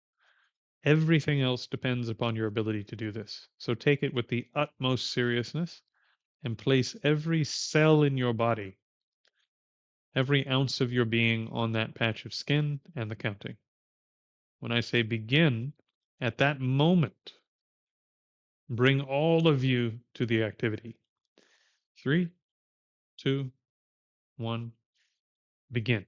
Everything else depends upon your ability to do this. So take it with the utmost seriousness and place every cell in your body, every ounce of your being on that patch of skin and the counting. When I say begin, at that moment, bring all of you to the activity. 3, 2, 1, begin.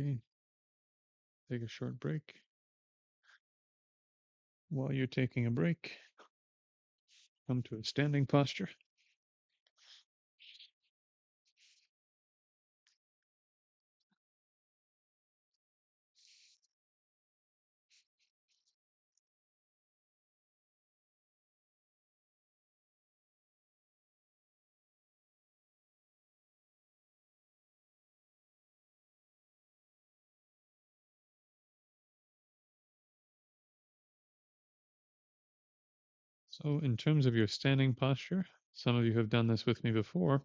Okay, take a short break. While you're taking a break, come to a standing posture. So, in terms of your standing posture, some of you have done this with me before.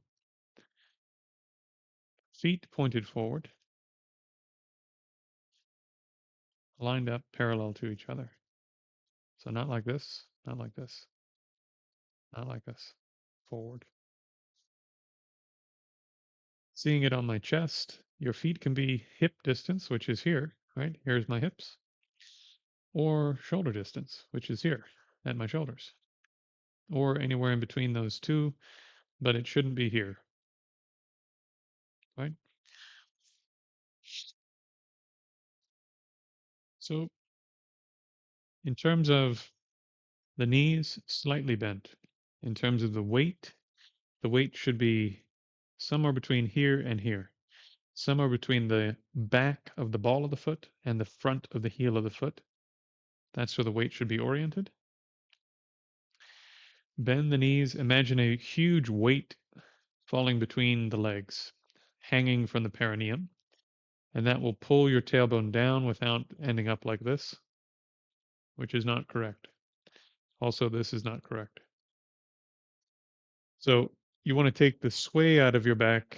Feet pointed forward, lined up parallel to each other. So, not like this, not like this, not like this. Forward. Seeing it on my chest, your feet can be hip distance, which is here, right? Here's my hips, or shoulder distance, which is here at my shoulders, or anywhere in between those two, but it shouldn't be here, right? So, in terms of the knees, slightly bent. In terms of the weight should be somewhere between here and here, somewhere between the back of the ball of the foot and the front of the heel of the foot. That's where the weight should be oriented. Bend the knees. Imagine a huge weight falling between the legs, hanging from the perineum, and that will pull your tailbone down without ending up like this, which is not correct. Also, this is not correct. So you want to take the sway out of your back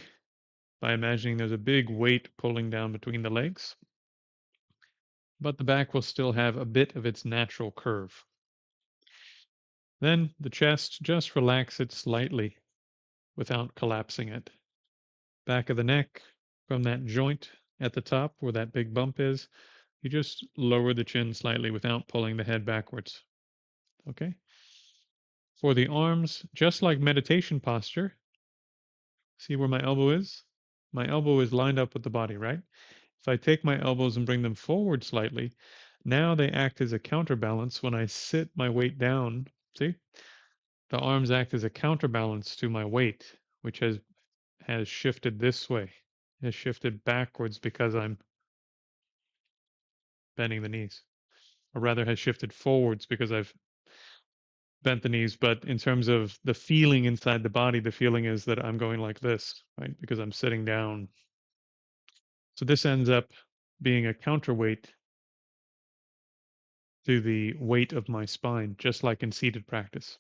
by imagining there's a big weight pulling down between the legs, but the back will still have a bit of its natural curve. Then the chest, just relax it slightly without collapsing it. Back of the neck, from that joint at the top where that big bump is, you just lower the chin slightly without pulling the head backwards. Okay? For the arms, just like meditation posture, see where my elbow is? My elbow is lined up with the body, right? If I take my elbows and bring them forward slightly, now they act as a counterbalance when I sit my weight down. See? The arms act as a counterbalance to my weight, which has shifted this way, has shifted backwards because I'm bending the knees, or rather has shifted forwards because I've bent the knees. But in terms of the feeling inside the body, the feeling is that I'm going like this, right? Because I'm sitting down. So this ends up being a counterweight to the weight of my spine, just like in seated practice.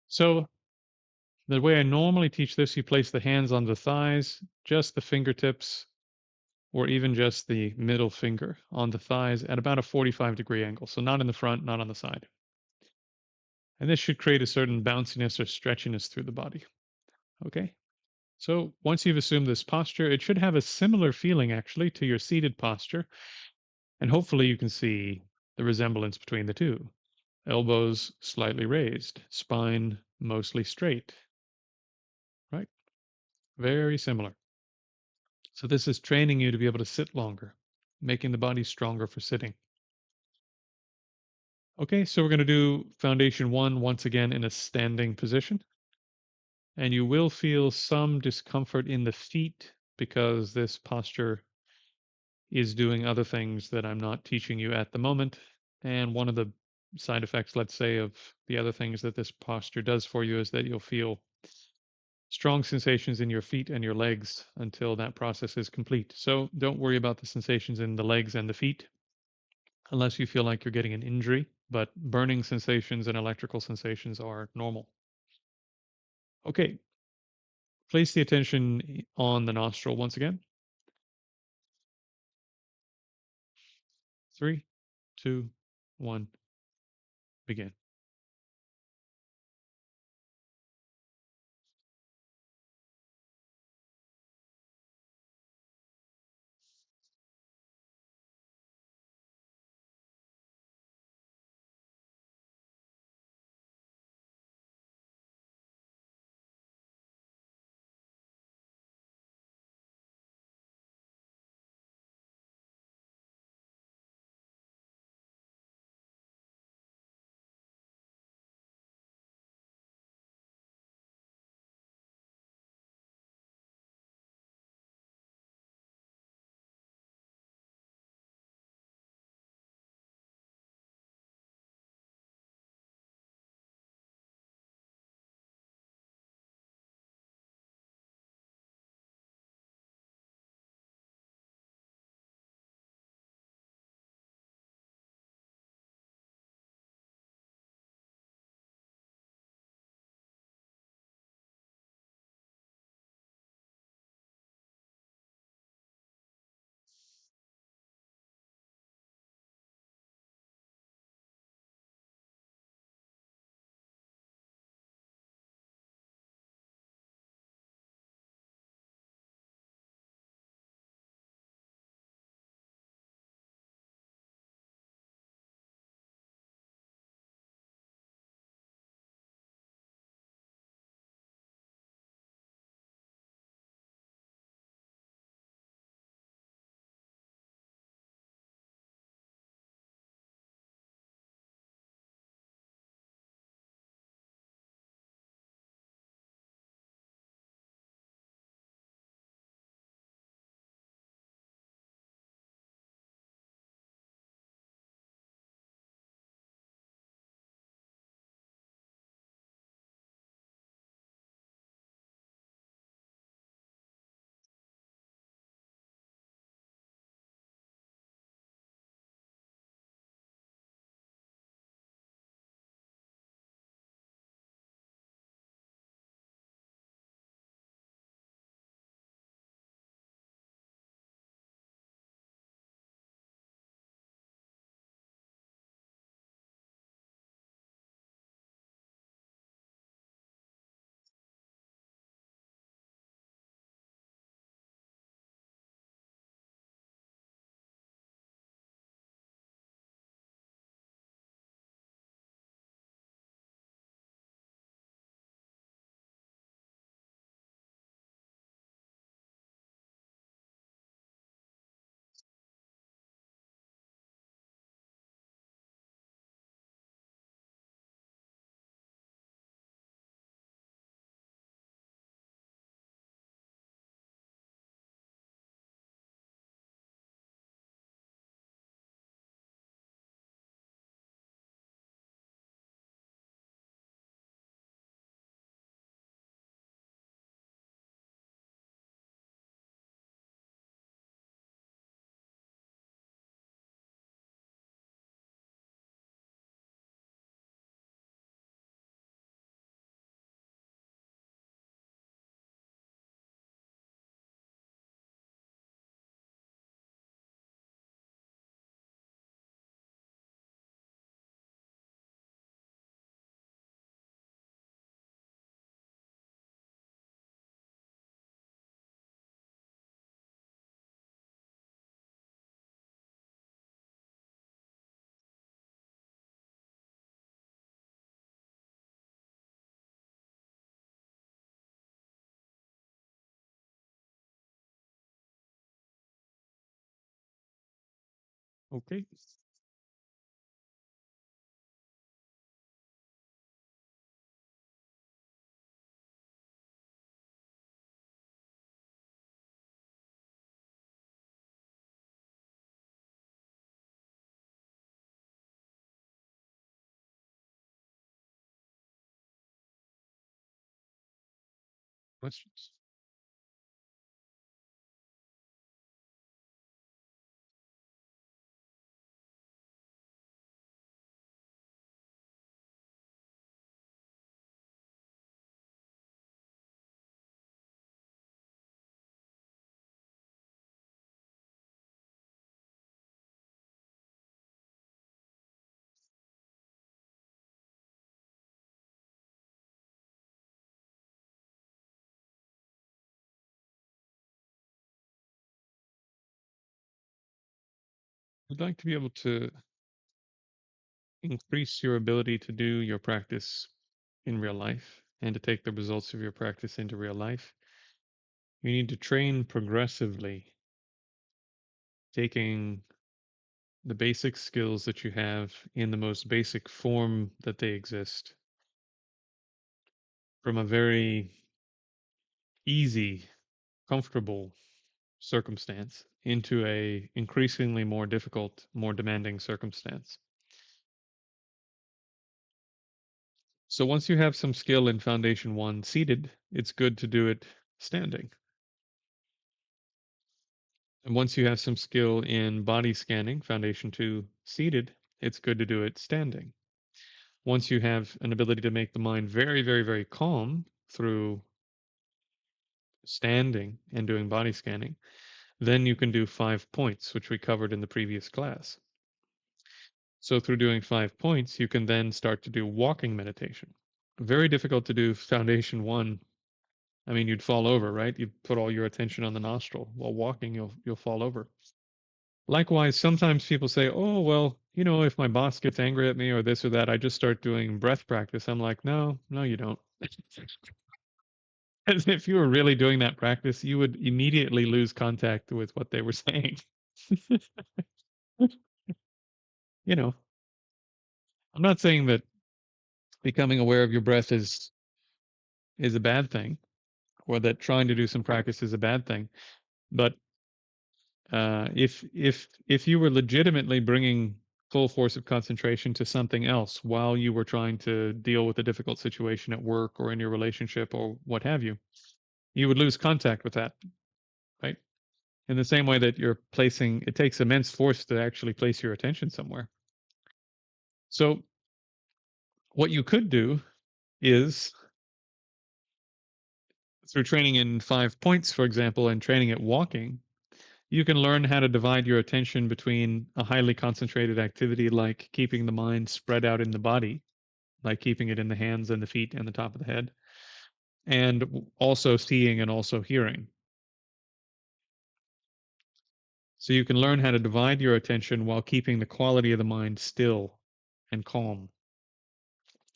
So the way I normally teach this, you place the hands on the thighs, just the fingertips, or even just the middle finger on the thighs at about a 45-degree angle. So not in the front, not on the side. And this should create a certain bounciness or stretchiness through the body. Okay. So once you've assumed this posture, it should have a similar feeling actually to your seated posture. And hopefully you can see the resemblance between the two. Elbows slightly raised, spine mostly straight, right? Very similar. So this is training you to be able to sit longer, making the body stronger for sitting. Okay, so we're going to do foundation one once again in a standing position. And you will feel some discomfort in the feet because this posture is doing other things that I'm not teaching you at the moment. And one of the side effects, let's say, of the other things that this posture does for you is that you'll feel strong sensations in your feet and your legs until that process is complete. So don't worry about the sensations in the legs and the feet unless you feel like you're getting an injury. But burning sensations and electrical sensations are normal. Okay, place the attention on the nostril once again. 3, 2, 1, begin. Okay. Questions? I'd like to be able to increase your ability to do your practice in real life and to take the results of your practice into real life. You need to train progressively, taking the basic skills that you have in the most basic form that they exist from a very easy, comfortable circumstance into a increasingly more difficult, more demanding circumstance. So once you have some skill in Foundation 1 seated, it's good to do it standing. And once you have some skill in body scanning, Foundation 2 seated, it's good to do it standing. Once you have an ability to make the mind very, very, very calm through standing and doing body scanning, then you can do 5 points, which we covered in the previous class. So through doing 5 points, you can then start to do walking meditation. Very difficult to do Foundation 1. I mean, you'd fall over, right? You put all your attention on the nostril. While walking, you'll fall over. Likewise, sometimes people say, "Oh, well, if my boss gets angry at me or this or that, I just start doing breath practice." I'm like, "No, no, you don't." As if you were really doing that practice, you would immediately lose contact with what they were saying. you know, I'm not saying that becoming aware of your breath is a bad thing, or that trying to do some practice is a bad thing. But if you were legitimately bringing full force of concentration to something else while you were trying to deal with a difficult situation at work or in your relationship or what have you, you would lose contact with that, right? In the same way that you're placing, it takes immense force to actually place your attention somewhere. So what you could do is through training in 5 points, for example, and training at walking, you can learn how to divide your attention between a highly concentrated activity like keeping the mind spread out in the body, like keeping it in the hands and the feet and the top of the head, and also seeing and also hearing. So you can learn how to divide your attention while keeping the quality of the mind still and calm,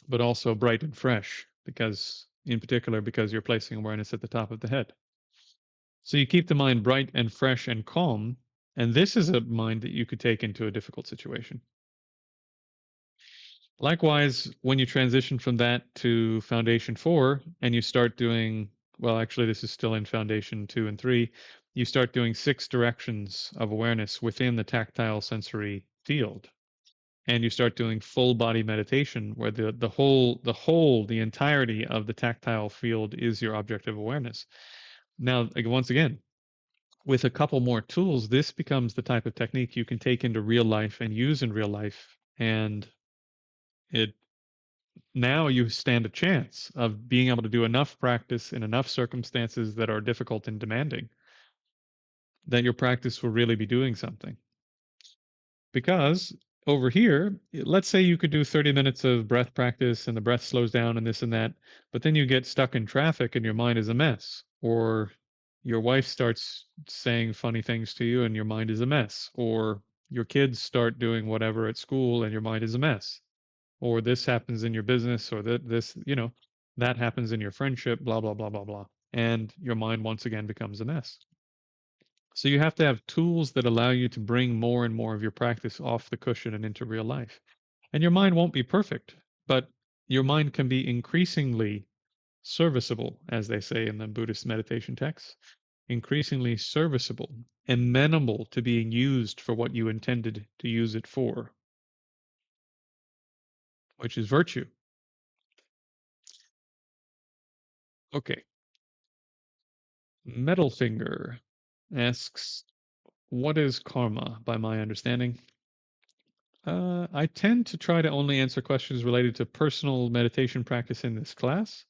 but also bright and fresh, because, in particular, because you're placing awareness at the top of the head. So you keep the mind bright and fresh and calm, and this is a mind that you could take into a difficult situation. Likewise, when you transition from that to Foundation 4 and you start doing, well, actually, this is still in Foundation 2 and 3, you start doing 6 directions of awareness within the tactile sensory field. And you start doing full body meditation where the entirety of the tactile field is your object of awareness. Now, once again, with a couple more tools, this becomes the type of technique you can take into real life and use in real life. And it now you stand a chance of being able to do enough practice in enough circumstances that are difficult and demanding that your practice will really be doing something. Because over here, let's say you could do 30 minutes of breath practice and the breath slows down and this and that, but then you get stuck in traffic and your mind is a mess. Or your wife starts saying funny things to you and your mind is a mess. Or your kids start doing whatever at school and your mind is a mess. Or this happens in your business, or that happens in your friendship, blah, blah, blah, blah, blah. And your mind once again becomes a mess. So you have to have tools that allow you to bring more and more of your practice off the cushion and into real life. And your mind won't be perfect, but your mind can be increasingly serviceable, as they say in the Buddhist meditation texts, increasingly serviceable, amenable to being used for what you intended to use it for, which is virtue. Okay. Metal Finger asks, what is karma, by my understanding? I tend to try to only answer questions related to personal meditation practice in this class,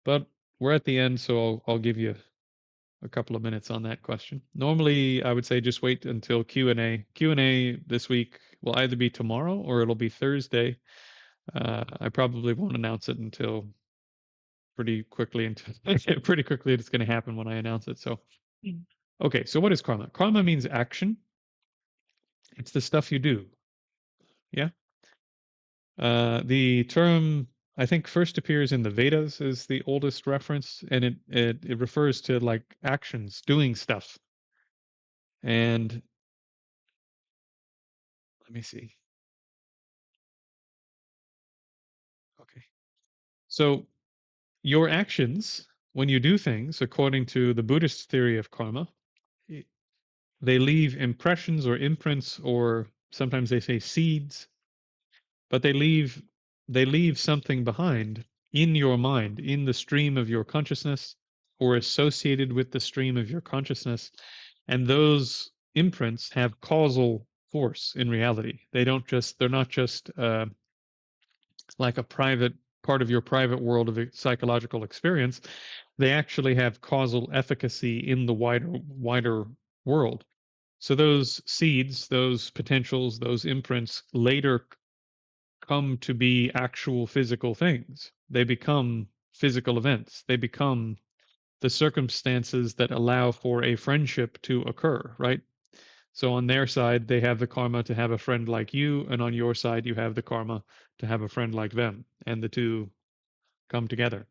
but we're at the end, so I'll give you a couple of minutes on that question. Normally, I would say just wait until Q&A. Q&A this week will either be tomorrow or it'll be Thursday. I probably won't announce it until pretty quickly. Until pretty quickly, it's going to happen when I announce it. So, okay. So, what is karma? Karma means action. It's the stuff you do. Yeah. The term I think first appears in the Vedas as the oldest reference, and it refers to like actions, doing stuff. And let me see. Okay. So your actions, when you do things, according to the Buddhist theory of karma, i- they leave impressions or imprints, or sometimes they say seeds, but they leave something behind in your mind, in the stream of your consciousness, or associated with the stream of your consciousness. And those imprints have causal force in reality. They're not just like a private part of your private world of psychological experience. They actually have causal efficacy in the wider world. So those seeds, those potentials, those imprints later come to be actual physical things. They become physical events. They become the circumstances that allow for a friendship to occur, right? So on their side, they have the karma to have a friend like you, and on your side, you have the karma to have a friend like them, and the two come together.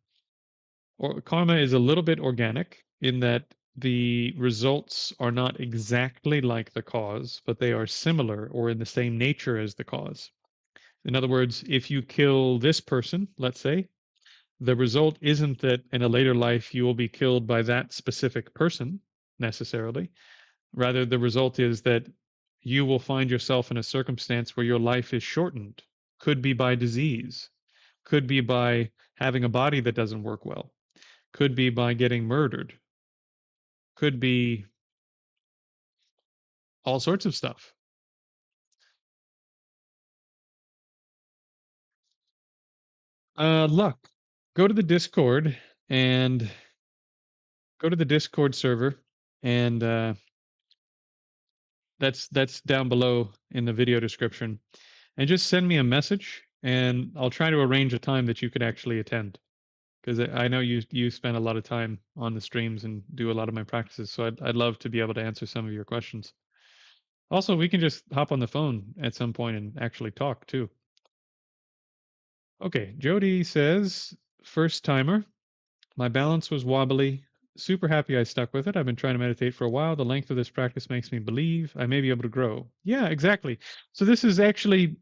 Or karma is a little bit organic in that the results are not exactly like the cause, but they are similar or in the same nature as the cause. In other words, if you kill this person, let's say, the result isn't that in a later life you will be killed by that specific person necessarily. Rather, the result is that you will find yourself in a circumstance where your life is shortened. Could be by disease, could be by having a body that doesn't work well, could be by getting murdered, could be all sorts of stuff. Luck. Go to the Discord and go to the Discord server, and that's down below in the video description. And just send me a message, and I'll try to arrange a time that you could actually attend. Because I know you spend a lot of time on the streams and do a lot of my practices, so I'd love to be able to answer some of your questions. Also, we can just hop on the phone at some point and actually talk too. Okay, Jody says, first timer. My balance was wobbly. Super happy I stuck with it. I've been trying to meditate for a while. The length of this practice makes me believe I may be able to grow. Yeah, exactly. So this is actually,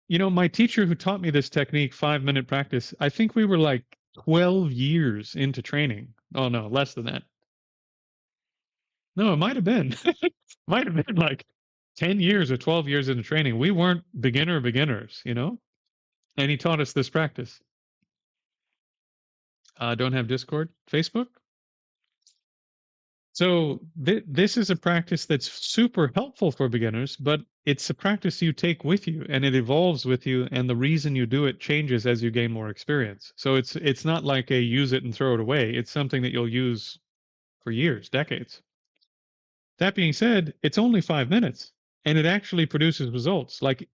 my teacher who taught me this technique, 5-minute practice, I think we were like 12 years into training. Oh no, less than that. No, it might have been. Might have been like 10 years or 12 years into training. We weren't beginners. And he taught us this practice. Don't have Discord, Facebook. So this is a practice that's super helpful for beginners, but it's a practice you take with you and it evolves with you, and the reason you do it changes as you gain more experience. So it's not like a use it and throw it away. It's something that you'll use for years, decades. That being said, it's only 5 minutes and it actually produces results. Like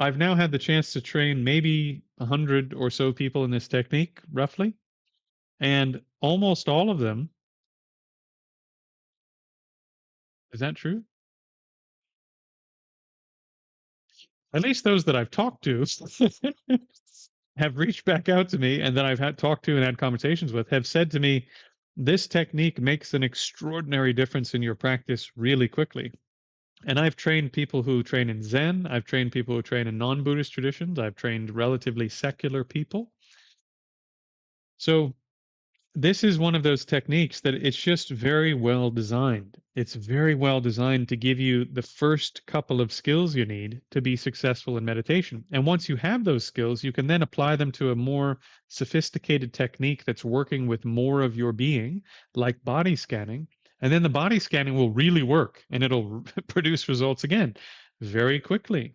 I've now had the chance to train maybe 100 or so people in this technique, roughly, and almost all of them. Is that true? At least those that I've talked to have reached back out to me, and that I've had talked to and had conversations with have said to me, This technique makes an extraordinary difference in your practice really quickly. And I've trained people who train in Zen. I've trained people who train in non Buddhist traditions. I've trained relatively secular people. So this is one of those techniques that it's just very well designed. It's very well designed to give you the first couple of skills you need to be successful in meditation. And once you have those skills, you can then apply them to a more sophisticated technique that's working with more of your being, like body scanning. And then the body scanning will really work and it'll produce results again very quickly.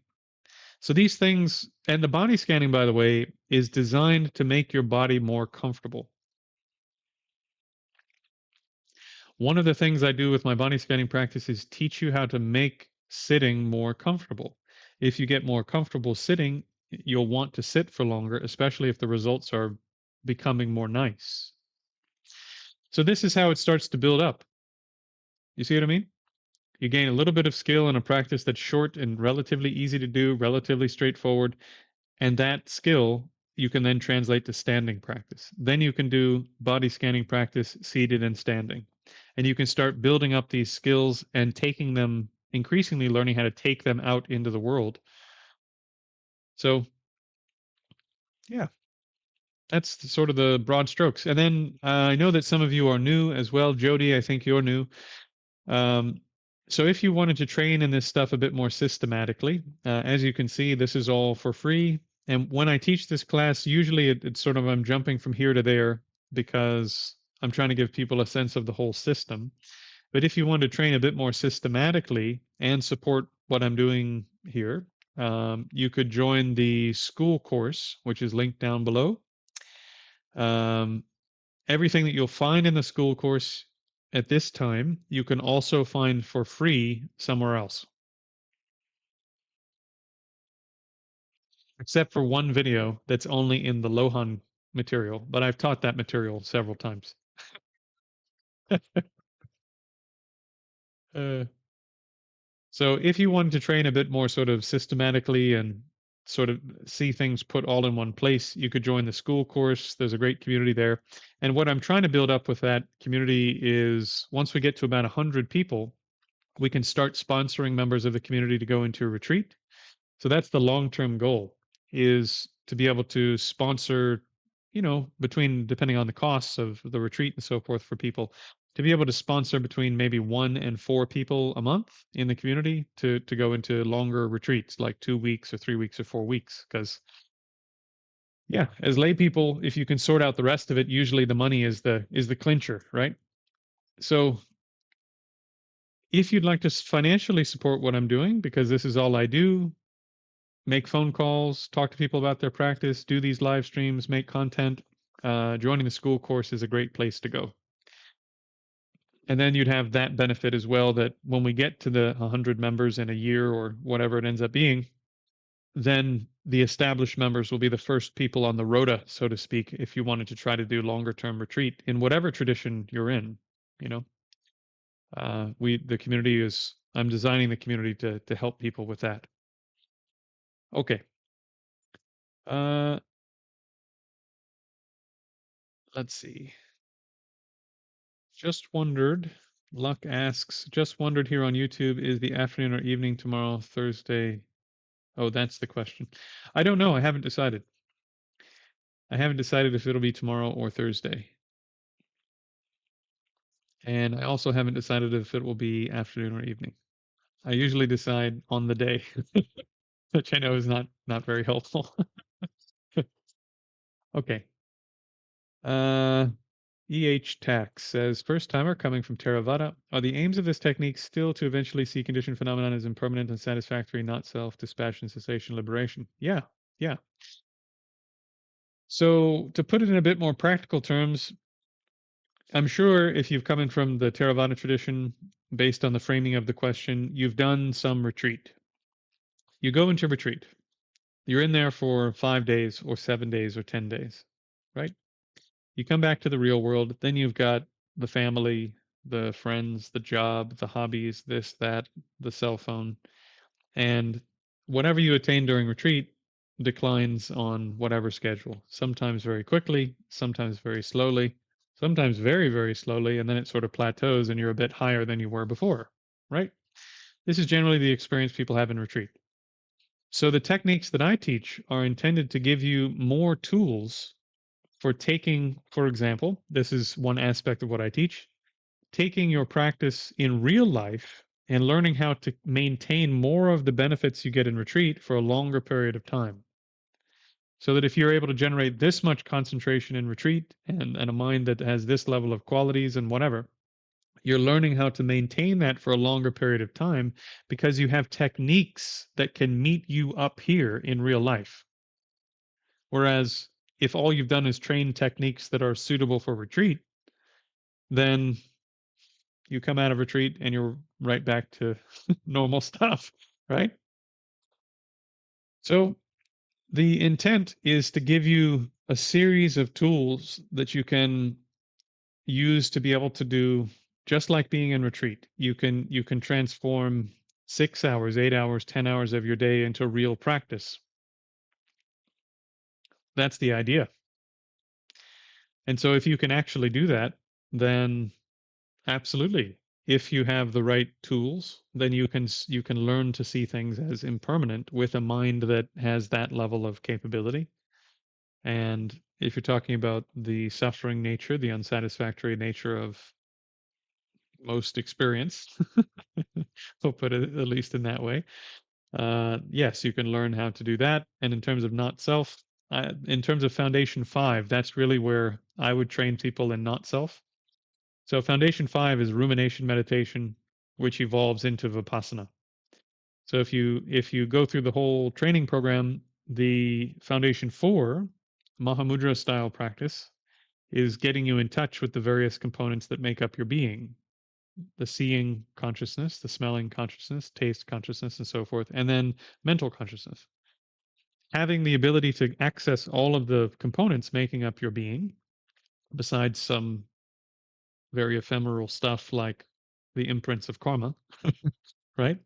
So these things, and the body scanning, by the way, is designed to make your body more comfortable. One of the things I do with my body scanning practice is teach you how to make sitting more comfortable. If you get more comfortable sitting, you'll want to sit for longer, especially if the results are becoming more nice. So, this is how it starts to build up. You see what I mean? You gain a little bit of skill in a practice that's short and relatively easy to do, relatively straightforward. And that skill you can then translate to standing practice. Then you can do body scanning practice seated and standing. And you can start building up these skills and taking them, increasingly learning how to take them out into the world. So, yeah, that's sort of the broad strokes. And then I know that some of you are new as well. Jody, I think you're new. Um, so if you wanted to train in this stuff a bit more systematically, as you can see, this is all for free. And when I teach this class, usually it's sort of I'm jumping from here to there because I'm trying to give people a sense of the whole system. But if you want to train a bit more systematically and support what I'm doing here, you could join the school course, which is linked down below. Um, Everything that you'll find in the school course at this time, you can also find for free somewhere else, except for one video that's only in the Lohan material. But I've taught that material several times. uh, so if you wanted to train a bit more sort of systematically and sort of see things put all in one place, you could join the school course. There's a great community there. And what I'm trying to build up with that community is once we get to about 100 people, we can start sponsoring members of the community to go into a retreat. So that's the long-term goal, is to be able to sponsor, between depending on the costs of the retreat and so forth for people, to be able to sponsor between maybe 1 and 4 people a month in the community to go into longer retreats like 2 weeks or 3 weeks or 4 weeks. Because yeah, as lay people, if you can sort out the rest of it, usually the money is the clincher, right? So if you'd like to financially support what I'm doing, because this is all I do, make phone calls, talk to people about their practice, do these live streams, make content, joining the school course is a great place to go. And then you'd have that benefit as well, that when we get to the 100 members in a year or whatever it ends up being, then the established members will be the first people on the rota, so to speak, if you wanted to try to do longer term retreat in whatever tradition you're in. You know, the community is, I'm designing the community to help people with that. Okay. Uh, let's see. Just wondered, Luck asks, just wondered here on YouTube, is the afternoon or evening tomorrow, Thursday? Oh, that's the question. I don't know. I haven't decided. I haven't decided if it'll be tomorrow or Thursday. And I also haven't decided if it will be afternoon or evening. I usually decide on the day, which I know is not very helpful. Okay. Uh Tax says, first timer coming from Theravada. Are the aims of this technique still to eventually see conditioned phenomenon as impermanent and satisfactory, not self, dispassion, cessation, liberation? Yeah, yeah. So to put it in a bit more practical terms, I'm sure if you've come in from the Theravada tradition, based on the framing of the question, you've done some retreat. You go into retreat. You're in there for 5 days or 7 days or 10 days, right? You come back to the real world, then you've got the family, the friends, the job, the hobbies, this, that, the cell phone. And whatever you attain during retreat declines on whatever schedule, sometimes very quickly, sometimes very slowly. sometimes very, very slowly, and then it sort of plateaus and you're a bit higher than you were before, right? This is generally the experience people have in retreat. So the techniques that I teach are intended to give you more tools for taking, for example, this is one aspect of what I teach, taking your practice in real life and learning how to maintain more of the benefits you get in retreat for a longer period of time. So that if you're able to generate this much concentration in retreat and a mind that has this level of qualities and whatever, you're learning how to maintain that for a longer period of time because you have techniques that can meet you up here in real life. Whereas if all you've done is train techniques that are suitable for retreat, then you come out of retreat and you're right back to normal stuff, right? So the intent is to give you a series of tools that you can use to be able to do just like being in retreat. You can transform 6 hours, 8 hours, 10 hours of your day into real practice. That's the idea. And so if you can actually do that, then absolutely. If you have the right tools, then you can learn to see things as impermanent with a mind that has that level of capability. And if you're talking about the suffering nature, the unsatisfactory nature of most experience, we'll put it at least in that way. Yes, you can learn how to do that. And in terms of not self, in terms of Foundation 5, that's really where I would train people in not self. So Foundation 5 is rumination meditation, which evolves into Vipassana. So if you go through the whole training program, the Foundation 4 Mahamudra style practice is getting you in touch with the various components that make up your being, the seeing consciousness, the smelling consciousness, taste consciousness, and so forth, and then mental consciousness. Having the ability to access all of the components making up your being, besides some very ephemeral stuff like the imprints of karma, right?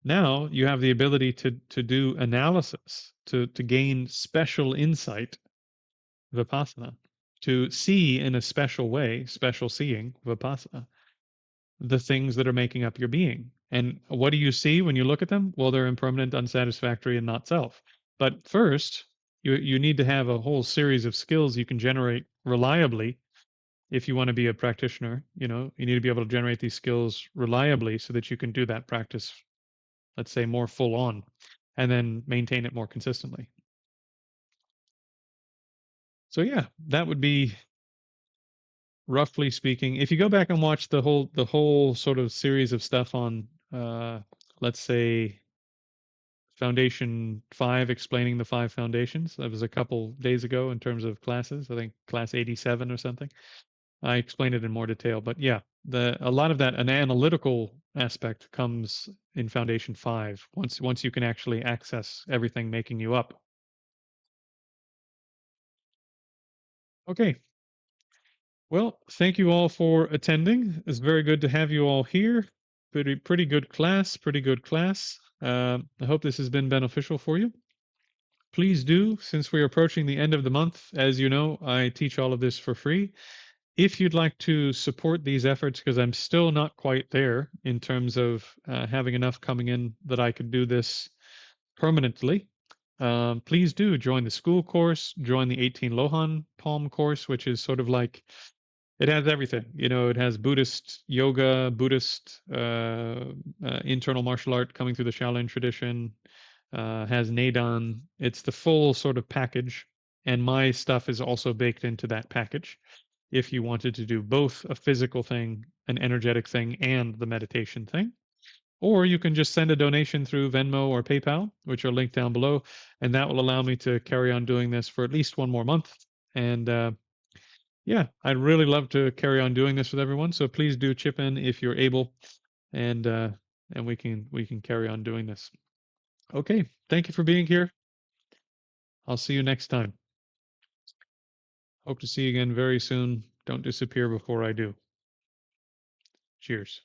Now you have the ability to do analysis, to gain special insight, vipassana, to see in a special way, special seeing, vipassana, the things that are making up your being. And what do you see when you look at them? Well, they're impermanent, unsatisfactory, and not self. But first, you need to have a whole series of skills you can generate reliably if you want to be a practitioner. You need to be able to generate these skills reliably so that you can do that practice, let's say, more full on, and then maintain it more consistently. So yeah, that would be roughly speaking. If you go back and watch the whole sort of series of stuff on let's say Foundation 5, explaining the 5 foundations. That was a couple days ago in terms of classes. I think class 87 or something. I explained it in more detail, but yeah, a lot of that, an analytical aspect, comes in Foundation 5 once you can actually access everything making you up. Okay. Well, thank you all for attending. It's very good to have you all here. Pretty good class. Pretty good class. I hope this has been beneficial for you. Please do, since we're approaching the end of the month. As you know, I teach all of this for free. If you'd like to support these efforts, because I'm still not quite there in terms of having enough coming in that I could do this permanently, please do join the school course, join the 18 Lohan Palm course, which is sort of like, it has everything. It has Buddhist yoga, Buddhist internal martial art coming through the Shaolin tradition, has Neidan. It's the full sort of package, and my stuff is also baked into that package. If you wanted to do both a physical thing, an energetic thing, and the meditation thing, or you can just send a donation through Venmo or PayPal, which are linked down below, and that will allow me to carry on doing this for at least one more month. And yeah, I'd really love to carry on doing this with everyone. So please do chip in if you're able, and we can carry on doing this. Okay, thank you for being here. I'll see you next time. Hope to see you again very soon. Don't disappear before I do. Cheers.